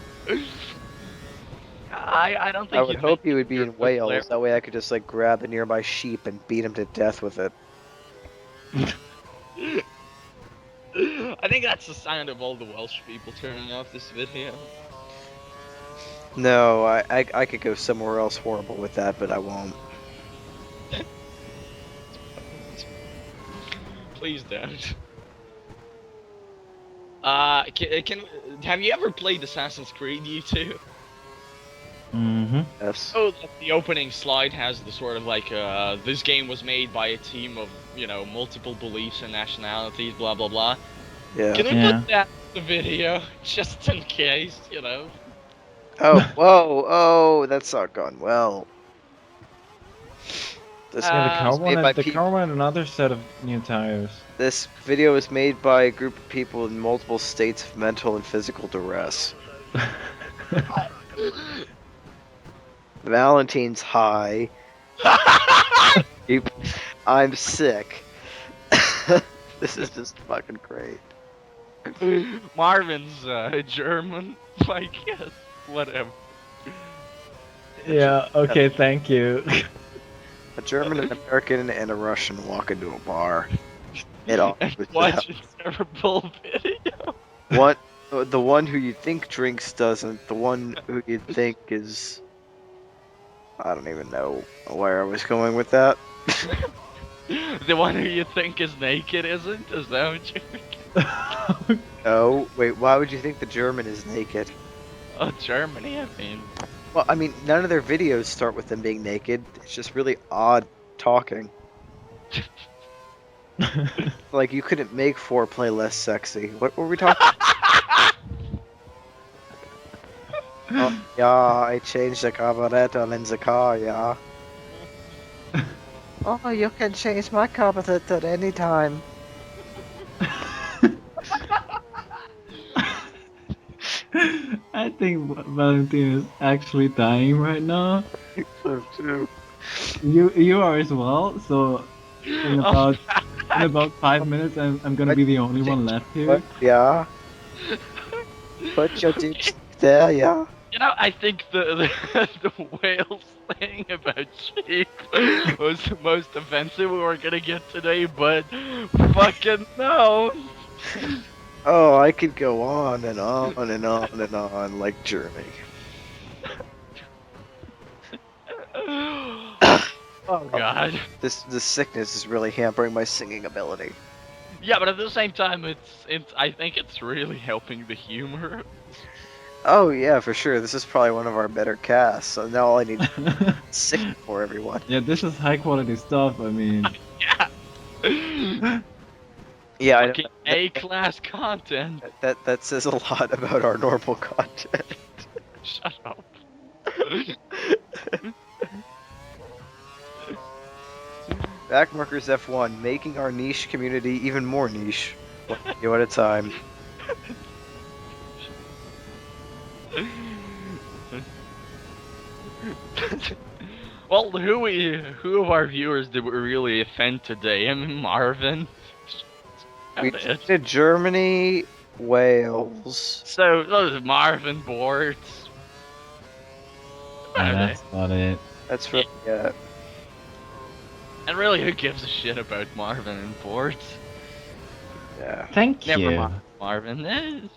A: I don't think
B: I would
A: you'd
B: hope
A: make
B: he would be
A: your
B: in
A: foot
B: Wales.
A: flare.
B: That way I could just like grab a nearby sheep and beat him to death with it.
A: I think that's the sound of all the Welsh people turning off this video.
B: No, I could go somewhere else horrible with that, but I won't.
A: Please don't. Have you ever played Assassin's Creed, you two?
C: Mm-hmm.
B: Yes.
A: Oh, the opening slide has the sort of like, this game was made by a team of, multiple beliefs and nationalities, blah blah blah.
B: Yeah.
A: Can we
C: Yeah.
A: put that in the video, just in case,
B: Oh, whoa, oh, that's not gone well. This,
C: Yeah, the
A: Uh,
C: car
B: was made by
C: wanted, the
B: peop-
C: car wanted another set of new tires.
B: this video was made by a group of people in multiple states of mental and physical duress. Valentin's high. I'm sick. This is just fucking great.
A: Marvin's German. Like, yes, whatever.
C: Yeah, okay, thank you.
B: A German, an American, and a Russian walk into a bar. It all
A: And
B: was
A: watch a terrible video.
B: What? The one who you think drinks doesn't. The one who you think is. I don't even know where I was going with that.
A: The one who you think is naked isn't? Is that what you
B: No, wait. Why would you think the German is naked?
A: Oh, Germany, I mean.
B: Well, I mean, none of their videos start with them being naked. It's just really odd talking. Like you couldn't make foreplay less sexy. What were we talking? Oh, yeah, I changed the carburetor in the car, yeah. Oh, you can change my carburetor anytime.
C: I think Valentin is actually dying right now.
B: So too.
C: You are as well. So in
A: Oh,
C: about 5 minutes, I'm gonna be the only one left here.
B: What? Yeah. Put your dick there, yeah.
A: You know, I think the whales thing about sheep was the most offensive we were gonna get today, but fucking no.
B: Oh, I could go on and on and on and on like Jeremy.
A: Oh god.
B: This sickness is really hampering my singing ability.
A: Yeah, but at the same time, it's. I think it's really helping the humor.
B: Oh yeah, for sure. This is probably one of our better casts. So now all I need is sing for everyone.
C: Yeah, this is high quality stuff. I mean,
A: Yeah.
B: Yeah, I
A: Fucking A-class content.
B: that says a lot about our normal content.
A: Shut up.
B: Backmarkers F1, making our niche community even more niche. One video at a time.
A: Well, who of our viewers did we really offend today? I mean, Marvin.
B: We
A: That's it.
B: did Germany, Wales.
A: So those Marvin Bortz'z.
C: that's about it.
B: That's really it.
A: And really, who gives a shit about Marvin and Bortz'z?
B: Yeah.
C: Thank
A: Never
C: you.
A: mind, Marvin.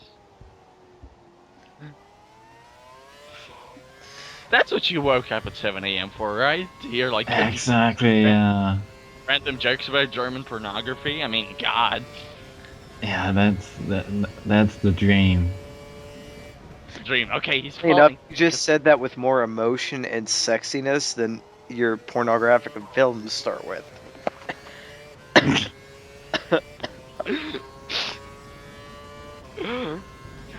A: That's what you woke up at 7 a.m. for, right? To hear like
C: Exactly. Yeah.
A: random jokes about German pornography. I mean, God.
C: Yeah, that's the dream.
A: Dream. Okay, he's
B: You know,
A: falling.
B: you just said that with more emotion and sexiness than your pornographic films start with.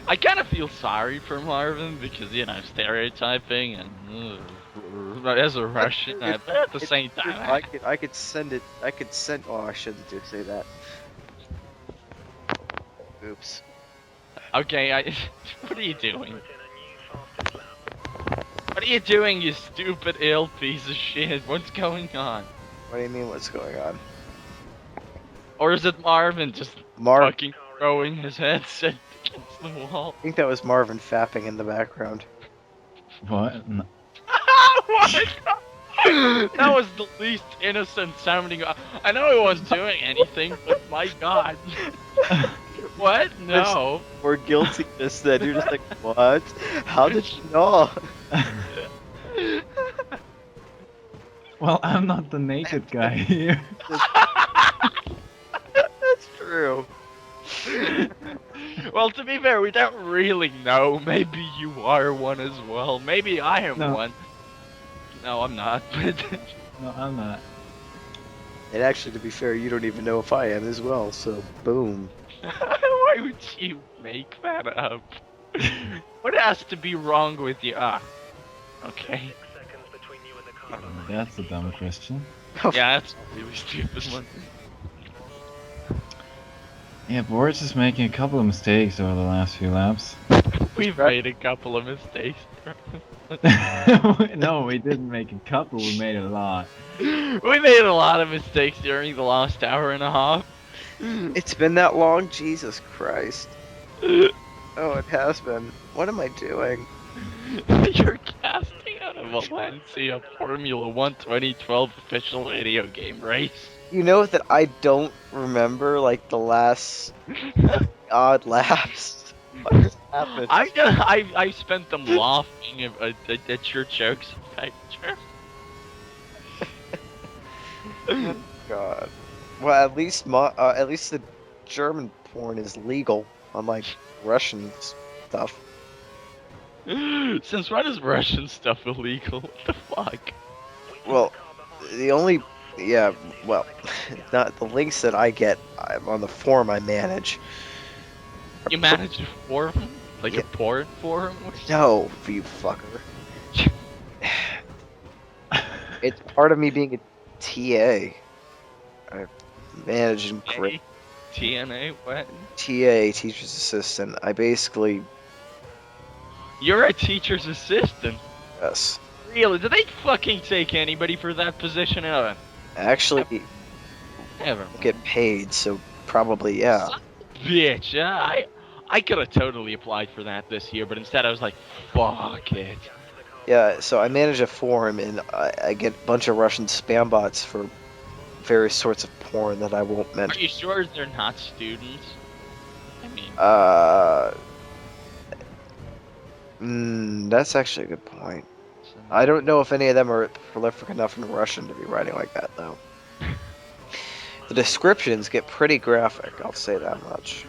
A: I kind of feel sorry for Marvin because, you know, stereotyping and as a Russian, but at the same time,
B: I could send it. I could send. Oh, I shouldn't do say that. Oops.
A: okay, what are you doing? What are you doing, you stupid ill piece of shit? What's going on?
B: What do you mean? What's going on?
A: Or is it Marvin just fucking throwing his headset against the wall?
B: I think that was Marvin fapping in the background.
C: What? No.
A: What? That was the least innocent sounding. I know he wasn't doing anything, but my god. What? No.
B: Or guiltiness that you're just like, what? How did you know?
C: Well, I'm not the naked guy here.
B: That's true.
A: Well, to be fair, we don't really know. Maybe you are one as well. Maybe I am
C: No.
A: one. No, I'm not. But
C: No, I'm not.
B: And actually, to be fair, you don't even know if I am as well. So, boom.
A: why would you make that up? What has to be wrong with you? Ah, okay.
C: That's a dumb question.
A: Yeah, that's a really stupid one.
C: Yeah, Bortz'z is making a couple of mistakes over the last few laps.
A: We've made a couple of mistakes.
C: No, we didn't make a couple. We made a lot.
A: We made a lot of mistakes during the last hour and a half.
B: It's been that long? Jesus Christ. Oh, it has been. What am I doing?
A: You're casting out a Valencia Formula 1 2012 official video game race.
B: You know that I don't remember, like, the last odd laps. What just happened?
A: I spent them laughing at your jokes about German.
B: God. Well, at least the German porn is legal, unlike Russian stuff.
A: Since when is Russian stuff illegal? What the fuck?
B: Well, the only, yeah, well, not the links that I get on the forum I manage.
A: You manage a forum? Like
B: Yeah.
A: a porn forum?
B: No, you fucker. It's part of me being a TA. I manage and create
A: TNA? What?
B: TA, teacher's assistant. I basically,
A: You're a teacher's assistant?
B: yes.
A: Really? Do they fucking take anybody for that position ever?
B: Actually,
A: Never.
B: get paid, so probably, yeah.
A: Bitch, yeah, I could have totally applied for that this year, but instead I was like, fuck it.
B: Yeah, so I manage a forum and I get a bunch of Russian spam bots for various sorts of porn that I won't
A: Are
B: mention.
A: you sure they're not students? I mean,
B: That's actually a good point. I don't know if any of them are prolific enough in Russian to be writing like that, though. The descriptions get pretty graphic, I'll say that much.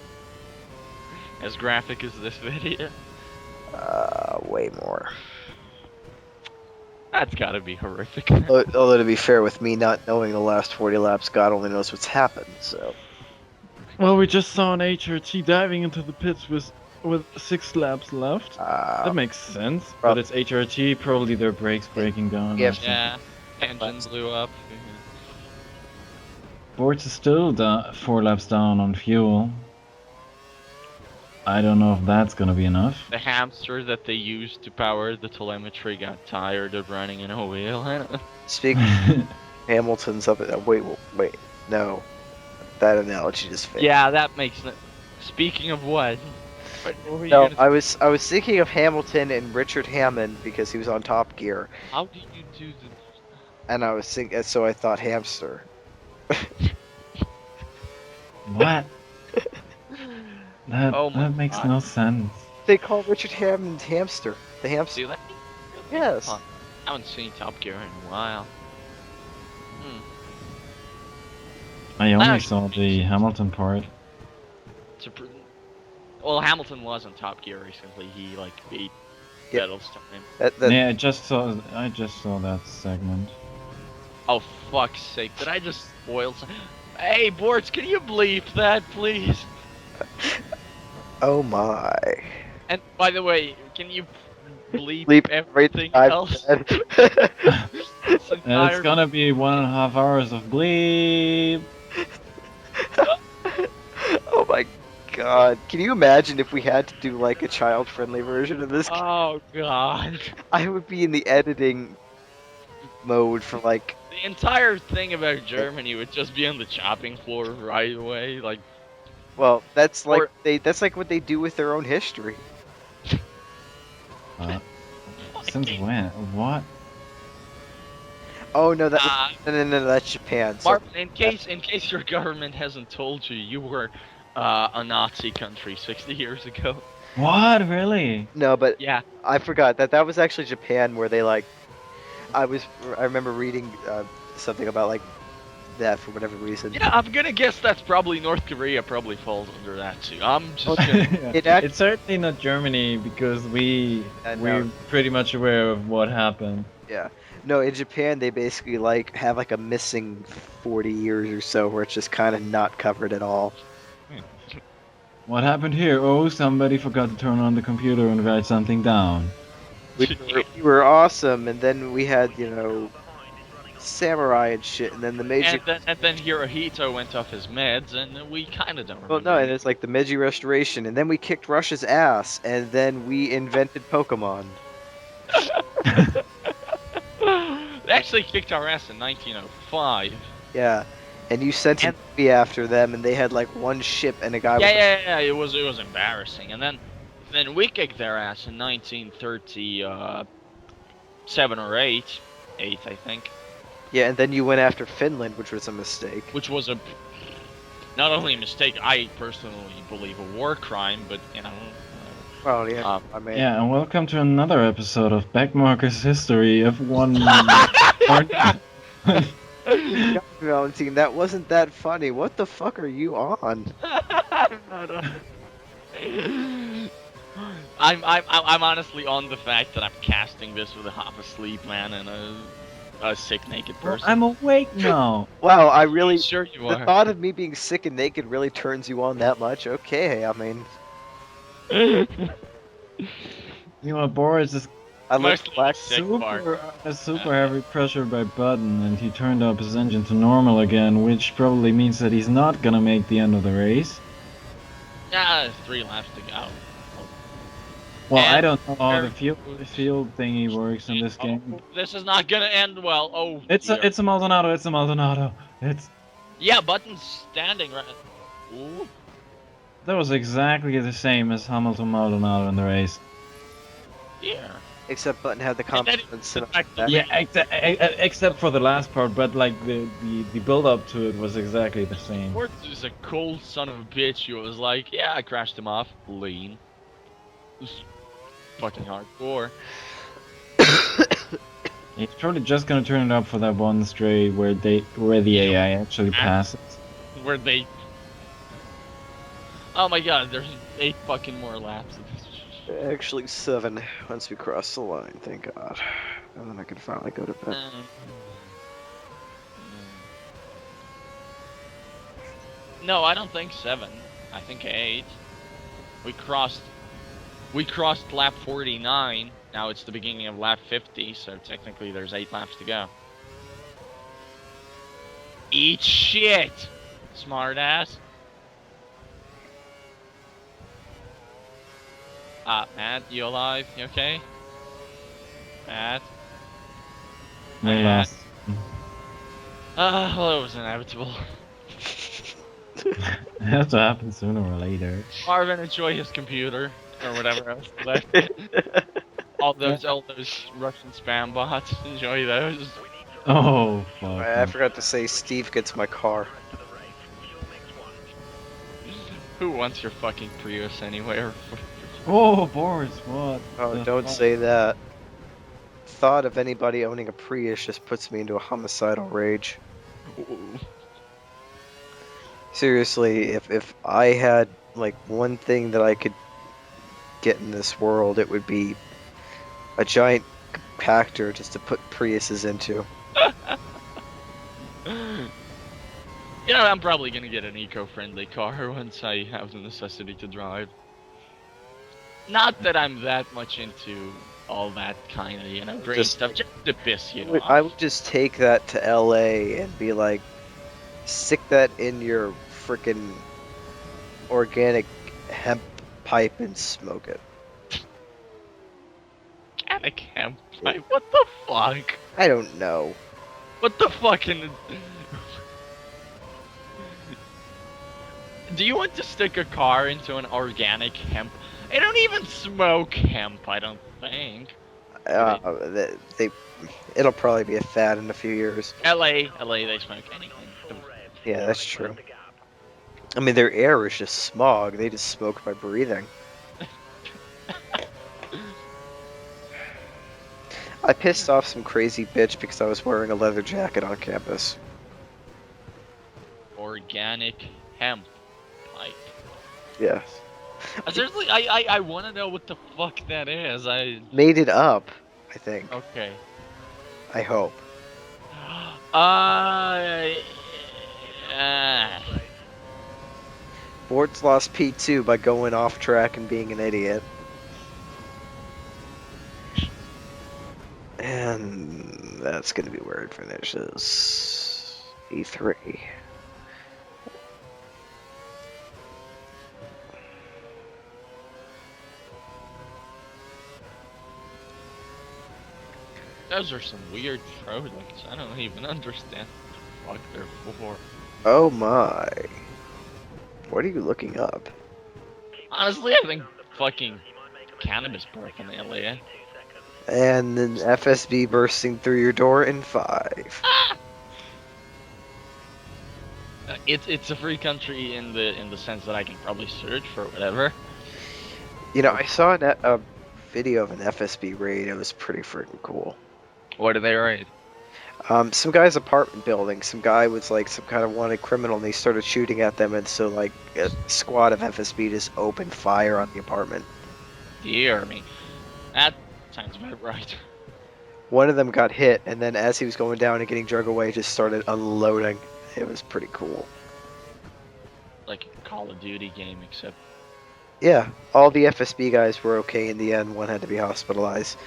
A: as graphic as this video.
B: Way more.
A: That's gotta be horrific.
B: Although to be fair, with me not knowing the last 40 laps, God only knows what's happened, so.
C: Well, we just saw an HRT diving into the pits with 6 laps left. That makes sense. But it's HRT, probably their brakes breaking down.
B: Yeah.
A: Yeah, engine blew up.
C: Bortz'z is still 4 laps down on fuel. I don't know if that's gonna be enough.
A: The hamster that they used to power the telemetry got tired of running in a wheel.
B: Speaking Hamilton's up at. Wait, no. That analogy just failed.
A: Yeah, that makes sense. Speaking of what? What were you
B: No,
A: gonna
B: I was thinking of Hamilton and Richard Hammond because he was on Top Gear,
A: How did you do the...
B: and I was thinking, so I thought hamster.
C: What? That,
A: Oh my
C: that makes
A: God.
C: no sense.
B: They call Richard Hammond hamster. The hamster.
A: Do that?
B: Yes.
A: Huh. I haven't seen Top Gear in a while.
C: I only
A: Actually-
C: saw the Hamilton part.
A: Well, Hamilton was on Top Gear recently. He like beat
B: Yep.
A: Vettel's time.
B: That,
C: Yeah, I just saw that segment.
A: Oh fuck's sake! Did I just spoil some? Hey, Bortz'z, can you bleep that, please?
B: oh my.
A: And by the way, can you bleep,
B: Bleep
A: everything
B: I've
A: else?
B: said.
A: This
C: And
A: entire-
C: it's gonna be 1.5 hours of bleep.
B: oh my god. Can you imagine if we had to do like a child-friendly version of this?
A: Oh god!
B: I would be in the editing mode for like.
A: The entire thing about Germany would just be on the chopping floor right away. Like,
B: Well, that's like
A: Or-
B: that's like what they do with their own history.
C: Since when? What?
B: Oh no,
A: uh,
B: no, that's Japan. So,
A: Marvin, in case your government hasn't told you, you were a Nazi country 60 years ago.
C: What? Really?
B: no, but
A: Yeah.
B: I forgot that was actually Japan where they like. I remember reading something about like that for whatever reason.
A: Yeah, I'm gonna guess that's probably North Korea. Probably falls under that too. I'm just gonna.
C: It's certainly not Germany because we're
B: no.
C: pretty much aware of what happened.
B: Yeah. No, in Japan they basically like have like a missing 40 years or so where it's just kind of not covered at all.
C: What happened here? Oh, somebody forgot to turn on the computer and write something down.
B: We were awesome, and then we had samurai and shit, and then the Meiji.
A: and then Hirohito went off his meds, and we kind of don't remember.
B: Well, no, and it's like the Meiji Restoration, and then we kicked Russia's ass, and then we invented Pokemon.
A: They actually kicked our ass in 1905.
B: Yeah, and you sent a
A: And-
B: navy after them, and they had like one ship and a guy.
A: Yeah. It was embarrassing. And then we kicked their ass in 1937 or 8, I think,
B: Yeah, and then you went after Finland, which was a mistake.
A: which was not only a mistake, I personally believe a war crime, but you know.
B: Well, yeah,
A: Um,
B: I mean,
C: Yeah, and welcome to another episode of Backmarker's History of One.
B: Valentin, that wasn't that funny. What the fuck are you on?
A: I'm honestly on the fact that I'm casting this with a half asleep man and a sick naked person.
C: I'm awake now.
B: Wow, I really.
A: Sure you
B: The
A: are.
B: thought of me being sick and naked really turns you on that much? Okay, I mean,
C: You know, Boris is
B: I look
A: Mostly
B: black.
A: sick part.
C: super heavy pressure by button, and he turned up his engine to normal again, which probably means that he's not gonna make the end of the race.
A: Yeah, 3 laps to go.
C: Well, I
A: And
C: don't know how the
A: there-
C: field thingy works in this game.
A: Oh, this is not gonna end well. Oh,
C: It's
A: dear.
C: a Maldonado. It's a Maldonado.
A: Yeah, Button's standing right. Ooh.
C: That was exactly the same as Hamilton Maldonado in the race.
A: Dear.
B: Except Button had the
A: And then
B: confidence.
A: the fact that
C: Yeah, except for the last part, but like the build up to it was exactly the same.
A: Bortz'z is a cold son of a bitch. He was like, yeah, I crashed him off. Lean. Just fucking hardcore.
C: He's probably just gonna turn it up for that one straight where the AI actually passes.
A: Where they. Oh my god, there's 8 fucking more laps of this.
B: Actually, 7 once we cross the line, thank God. And then I can finally go to bed.
A: No, I don't think 7. I think 8. We crossed lap 49. Now it's the beginning of lap 50, so technically there's 8 laps to go. Eat shit, smartass. Matt, you alive? You okay? Matt?
C: They lost.
A: Well, it was inevitable.
C: It has to happen sooner or later.
A: Marvin, enjoy his computer or whatever else left. all those Russian spam bots, enjoy those.
C: Oh fuck.
B: I forgot to say, Steve gets my car.
A: Who wants your fucking Prius anywhere?
C: Oh, Boris, what?
B: Oh,
C: the
B: don't
C: fuck?
B: say that. Thought of anybody owning a Prius just puts me into a homicidal rage. Seriously, if I had like one thing that I could get in this world, it would be a giant compactor just to put Priuses into.
A: You know, I'm probably gonna get an eco-friendly car once I have the necessity to drive. Not that I'm that much into all that kind of, green
B: Just-
A: stuff, just to piss you off.
B: I would just take that to LA and be like, stick that in your frickin' organic hemp pipe and smoke it.
A: Organic hemp pipe? What the fuck?
B: I don't know.
A: What the fucking... Do you want to stick a car into an organic hemp? I don't even smoke hemp, I don't think.
B: It'll probably be a fad in a few years.
A: LA, they smoke anything.
B: Yeah, that's true. I mean, their air is just smog. They just smoke by breathing. I pissed off some crazy bitch because I was wearing a leather jacket on campus.
A: Organic hemp pipe.
B: Yes.
A: Seriously, I want to know what the fuck that is.
B: Made it up, I think.
A: Okay.
B: I hope. Bortz'z lost P2 by going off track and being an idiot. And that's going to be where it finishes. E3.
A: Those are some weird products. I don't even understand what they're for.
E: Oh my. What are you looking up?
A: Honestly, I think fucking cannabis paraphernalia.
E: And then FSB bursting through your door in 5.
A: It's a free country in the sense that I can probably search for whatever.
E: You know, I saw a video of an FSB raid. It was pretty freaking cool.
A: What do they raid?
E: Some guy's apartment building. Some guy was like some kind of wanted criminal, and they started shooting at them, and so like a squad of FSB just opened fire on the apartment.
A: Dear me, that sounds about right.
E: One of them got hit, and then as he was going down and getting drug away, just started unloading. It was pretty cool.
A: Like a Call of Duty game, except
E: Yeah, all the FSB guys were okay in the end. One had to be hospitalized.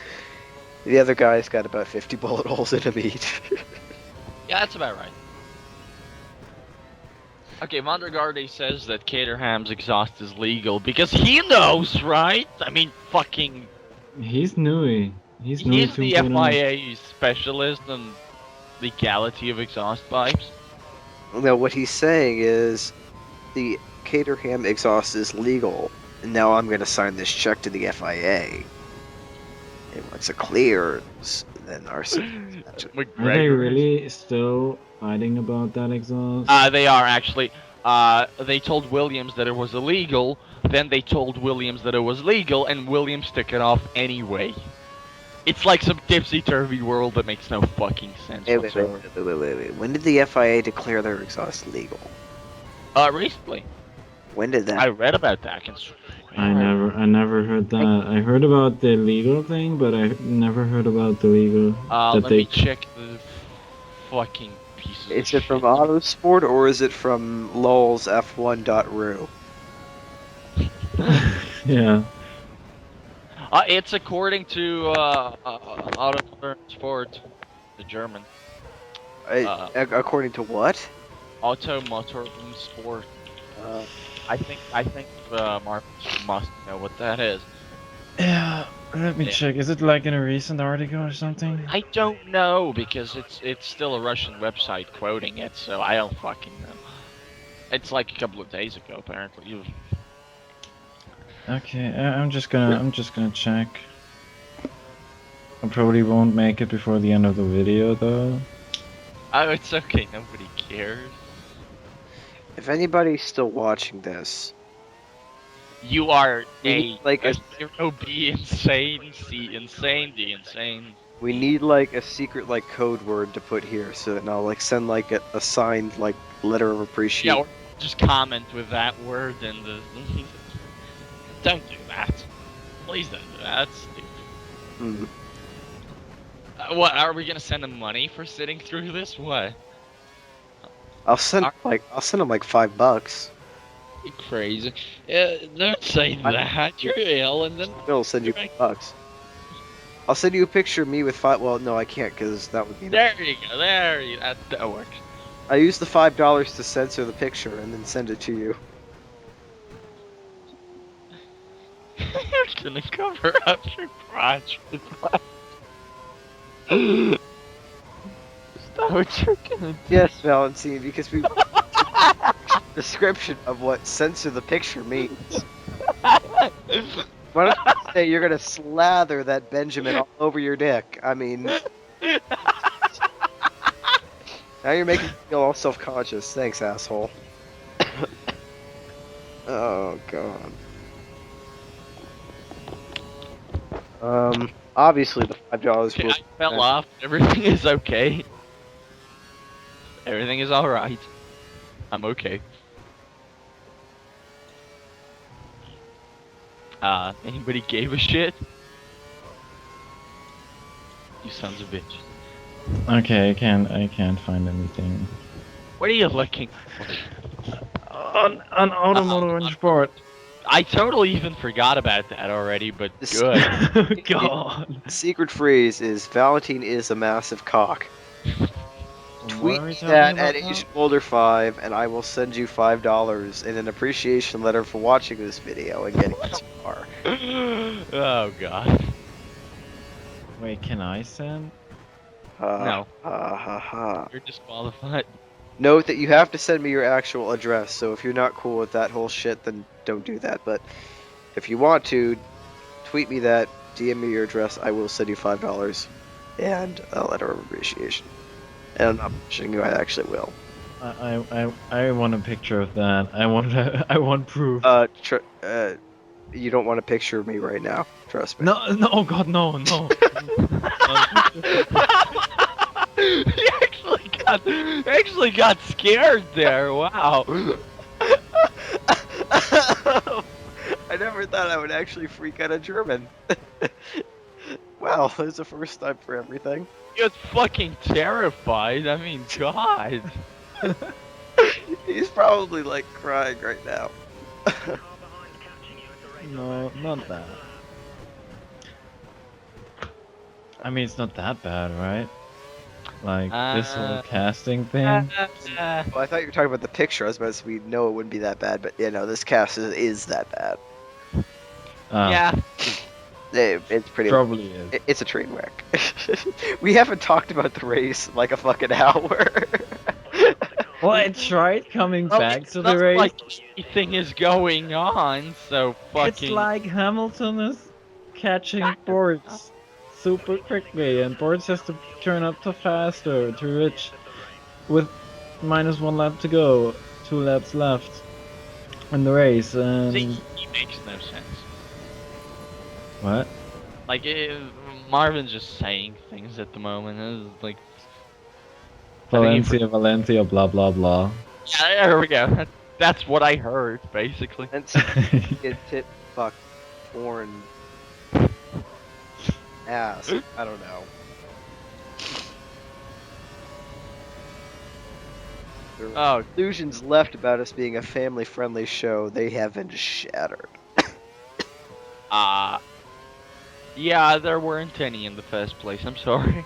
E: The other guys got about 50 bullet holes in him each.
A: yeah, that's about right. Okay, Mondragarde says that Caterham's exhaust is legal because he knows, right? I mean, fucking.
C: He's new. He's new
A: He's the FIA specialist on legality of exhaust pipes.
E: No, what he's saying is the Caterham exhaust is legal, and now I'm going to sign this check to the FIA. And once it clears, then our...
C: Are they really still fighting about that exhaust?
A: They are actually. They told Williams that it was illegal, then they told Williams that it was legal, and Williams took it off anyway. It's like some tipsy-turvy world that makes no fucking sense whatsoever.
E: Wait. When did the FIA declare their exhaust legal?
A: Recently.
E: When did that?
A: I read about that.
C: I never heard that. I heard about the legal thing, but I never heard about the legal.
A: Let me check the fucking pieces.
E: Is it from Autosport or is it from lol's f1.ru?
C: Yeah.
A: It's according to Autosport, the German.
E: According to what?
A: Automotor Sport. I think Marvin must know what that is.
C: Yeah. Let me check. Is it like in a recent article or something?
A: I don't know because it's still a Russian website quoting it, so I don't fucking know. It's like a couple of days ago, apparently.
C: Okay, I'm just gonna check. I probably won't make it before the end of the video though.
A: Oh, it's okay. Nobody cares.
E: If anybody's still watching this,
A: You are
E: We
A: A,
E: need, like,
A: a zero, B insane, C insane, D insane.
E: we need like a secret like code word to put here, so that I'll like send like a signed like letter of appreciation.
A: Yeah, or just comment with that word and the. Don't do that. Please don't do that. That's stupid.
E: Mm.
A: What, are we gonna send him money for sitting through this? What?
E: I'll send him like $5.
A: You crazy. Don't say that. You're ill and then.
E: I'll send you $5. I'll send you a picture of me with 5. Well, no, I can't because that would be.
A: There you go. That works.
E: I use the $5 to censor the picture and then send it to you.
A: You're gonna cover up your crotch with what? Is that what you're gonna do?
E: Yes, Valentin, because we description of what censor the picture means. Why don't you say you're gonna slather that Benjamin all over your dick? I mean, now you're making me feel all self-conscious. Thanks, asshole. Oh god. Obviously the $5
A: Okay,
E: will.
A: I fell off. Everything is okay. Everything is alright. I'm okay. Anybody gave a shit? You sons of bitches.
C: Okay, I can't find anything.
A: What are you looking for?
C: On Automotive and Sport.
A: I totally even forgot about that already, but good.
C: God.
E: The secret phrase is Valentin is a massive cock.
C: What
E: Tweet
C: are we
E: me
C: talking
E: that
C: about
E: at
C: now?
E: AsianBoulder5 and I will send you $5 in an appreciation letter for watching this video and getting this far.
A: Oh god.
C: Wait, can I send?
A: No.
E: Ha ha ha.
A: You're disqualified.
E: Note that you have to send me your actual address, so if you're not cool with that whole shit, then don't do that. But if you want to, tweet me that, DM me your address, I will send you $5 and a letter of appreciation. And I'm not pushing you, I actually will.
C: I want a picture of that. I want proof.
E: You don't want a picture of me right now, trust me.
C: No, no, oh God, no, no.
A: He actually got scared there. Wow.
E: I never thought I would actually freak out a German. Wow, there's a first time for everything.
A: He was fucking terrified. I mean, God.
E: He's probably like crying right now.
C: No, not that. I mean, it's not that bad, right? Like this whole casting thing.
E: Well, I thought you were talking about the picture. I was about to say we know it wouldn't be that bad, but this cast is that bad.
A: Yeah.
E: It's pretty.
C: Probably is.
E: It's a train wreck. We haven't talked about the race in like a fucking hour.
C: Well, I tried coming back to the
A: Not
C: race.
A: like anything is going on, so fucking.
C: It's like Hamilton is catching Bortz'z super quickly, and Bortz'z has to turn up to faster to reach with -1 lap to go, 2 laps left in the race, and
A: See, he makes no sense.
C: what?
A: Like, Marvin's just saying things at the moment. It's like.
C: Valencia, blah blah blah.
A: Yeah, there we go. That's what I heard, basically.
E: That's get tit fuck porn ass. I don't know. The
A: Oh,
E: illusions left about us being a family-friendly show, they have been shattered.
A: yeah, there weren't any in the first place. I'm sorry.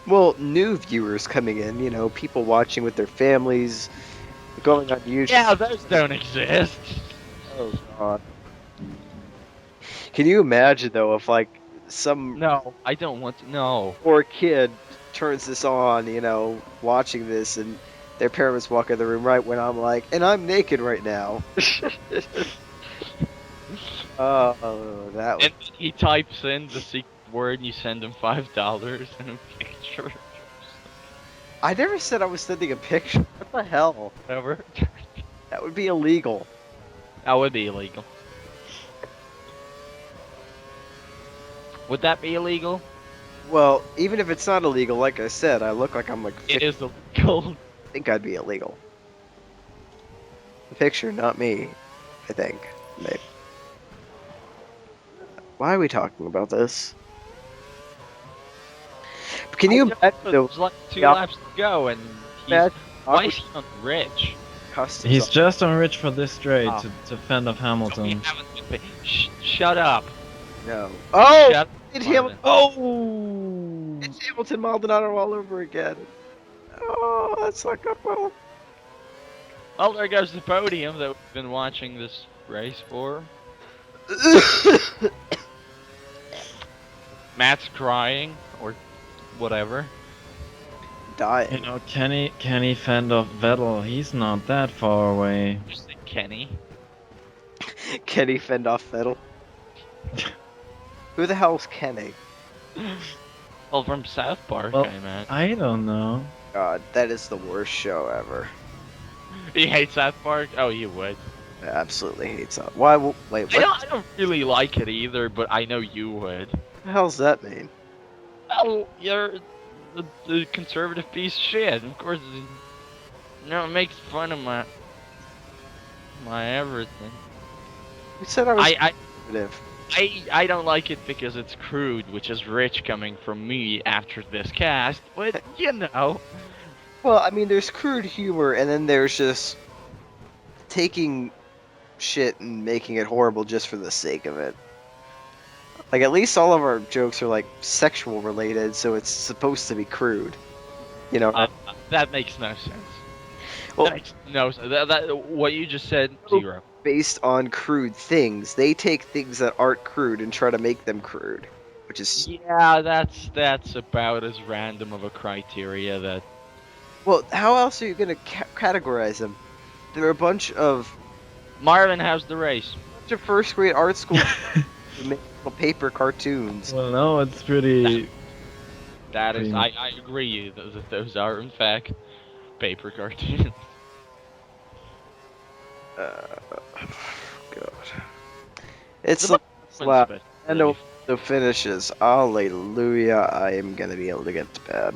E: Well, new viewers coming in, people watching with their families, going on YouTube.
A: Yeah, those don't exist.
E: Oh god. Can you imagine though if like some
A: No, I don't want to. No.
E: poor kid turns this on, watching this, and their parents walk in the room right when I'm like, and I'm naked right now. Oh, that was.
A: And he types in the secret word, and you send him $5 and a picture.
E: I never said I was sending a picture. What the hell?
A: Whatever.
E: That would be illegal.
A: That would be illegal. Would that be illegal?
E: Well, even if it's not illegal, like I said, I look like I'm like.
A: It is illegal.
E: I think I'd be illegal. The picture, not me. I think. Maybe. Why are we talking about this? Can you imagine
A: There's like 2
E: Yeah.
A: laps to go, and he's.
E: that
A: Why is he on rich?
E: customs?
C: He's just on rich for this straight
A: Oh.
C: to fend off Hamilton.
A: We haven't been shut up.
E: No. Oh!
A: Shut
E: It's
A: Marvin.
C: Oh!
E: It's Hamilton Maldonado all over again. Oh, that's not good. Well,
A: Well, there goes the podium that we've been watching this race for. Matt's crying, or whatever.
E: dying.
C: You know, can he fend off Vettel? He's not that far away.
A: Just like Kenny.
E: Kenny fend off Vettel. Who the hell's Kenny?
A: Well, from South Park,
C: Well,
A: I imagine.
C: I don't know.
E: God, that is the worst show ever.
A: You hate South Park? Oh, you would.
E: I absolutely hate that. Why? Wait, what
A: I don't really like it either, but I know you would.
E: the hell's that mean?
A: Well, you're the conservative piece of shit. Of course, it makes fun of my everything.
E: You said I was
A: I
E: conservative.
A: I don't like it because it's crude, which is rich coming from me after this cast. But you know,
E: Well, I mean, there's crude humor, and then there's just taking shit and making it horrible just for the sake of it. Like, at least all of our jokes are, like, sexual related, so it's supposed to be crude. You know?
A: that makes no sense.
E: Well-
A: That makes no sense. What you just said, zero.
E: Based on crude things. They take things that aren't crude and try to make them crude. which is
A: Yeah, that's about as random of a criteria that.
E: well. How else are you gonna categorize them? There are a bunch of
A: Marvin, how's the race?
E: first grade art school who make little paper cartoons.
C: Well, no, it's pretty.
A: That is,
C: Pretty-
A: I agree that those are in fact paper cartoons.
E: God. It's
A: The
E: the lap.
A: But
E: And the finishes. Hallelujah! I am gonna be able to get to bed.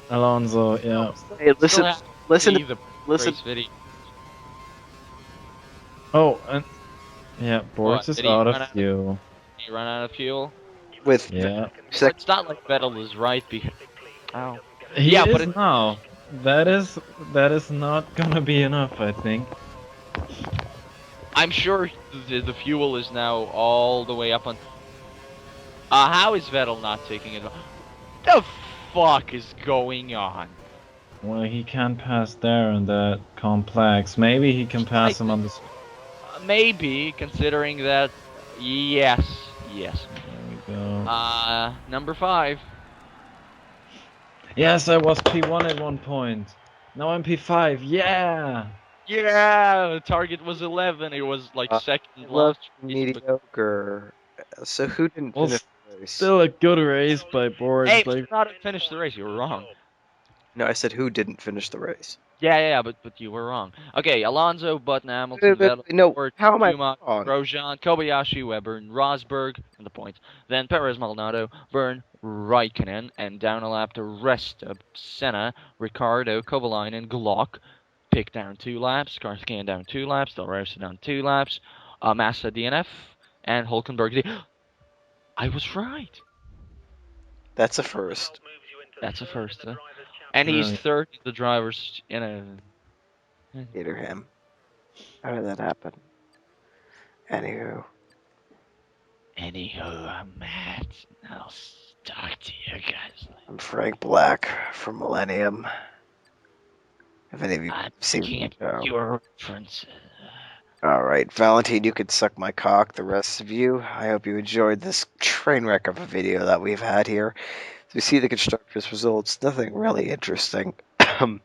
C: Alonso, yeah.
E: Hey, listen, listen,
A: see the
E: listen.
A: race video.
C: Oh, and yeah, Bortz'z is
A: did he
C: out
A: run
C: of
A: out of-
C: fuel.
A: He run out of fuel.
E: With
C: Yeah,
E: sec-
A: It's not like Vettel is right because. Oh.
C: he
A: Yeah,
C: is
A: but it-
C: now. That is not gonna be enough, I think.
A: I'm sure the fuel is now all the way up on. How is Vettel not taking it? The fuck is going on?
C: Well, he can't pass there in that complex. Maybe he can pass him on the.
A: Maybe, considering that. Yes. Yes.
C: There we go.
A: Number 5.
C: Yes, I was P1 at one point. Now I'm P5. Yeah.
A: Yeah, the target was 11. It was like second
E: I love
A: last.
E: mediocre. So who didn't
C: Well,
E: finish the race?
C: still a good race by Bortz'z.
A: Hey,
C: Like,
A: you not finish the race. You were wrong.
E: No, I said who didn't finish the race.
A: Yeah, but you were wrong. Okay, Alonso, Button, Hamilton, Vettel,
E: No,
A: Ford,
E: how am I
A: Schumacher,
E: wrong?
A: Grosjean, Kobayashi, Webber, and Rosberg, and the points. Then Perez, Maldonado, Byrne, Raikkonen, and down a lap the rest of Senna, Ricciardo, Kovalainen, Glock. Pick down 2 laps, Karskan down 2 laps, Del Rossi down 2 laps, Massa DNF, and Hulkenberg. I was right.
E: That's a first.
A: That's a first. And he's
C: Really?
A: third in the drivers in a.
E: Caterham. How did that happen? Anywho.
A: Anywho, I'm Matt. I'll talk to you guys later.
E: I'm Frank Black from Millennium. If any of you
A: I
E: seen
A: can't
E: the show.
A: your references.
E: Alright, Valentin, you can suck my cock, the rest of you. I hope you enjoyed this train wreck of a video that we've had here. As we see the constructors' results, nothing really interesting.
A: I'm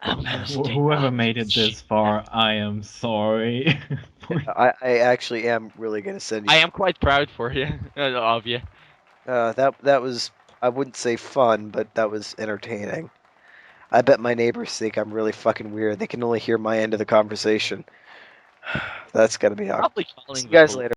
A: gonna stay
C: whoever
A: up.
C: made it this far, I am sorry.
E: I actually am really gonna send you.
A: I am quite proud for you, of you.
E: That was, I wouldn't say fun, but that was entertaining. I bet my neighbors think I'm really fucking weird. They can only hear my end of the conversation. That's gonna be awkward.
A: Probably calling
E: See you guys
A: the
E: later.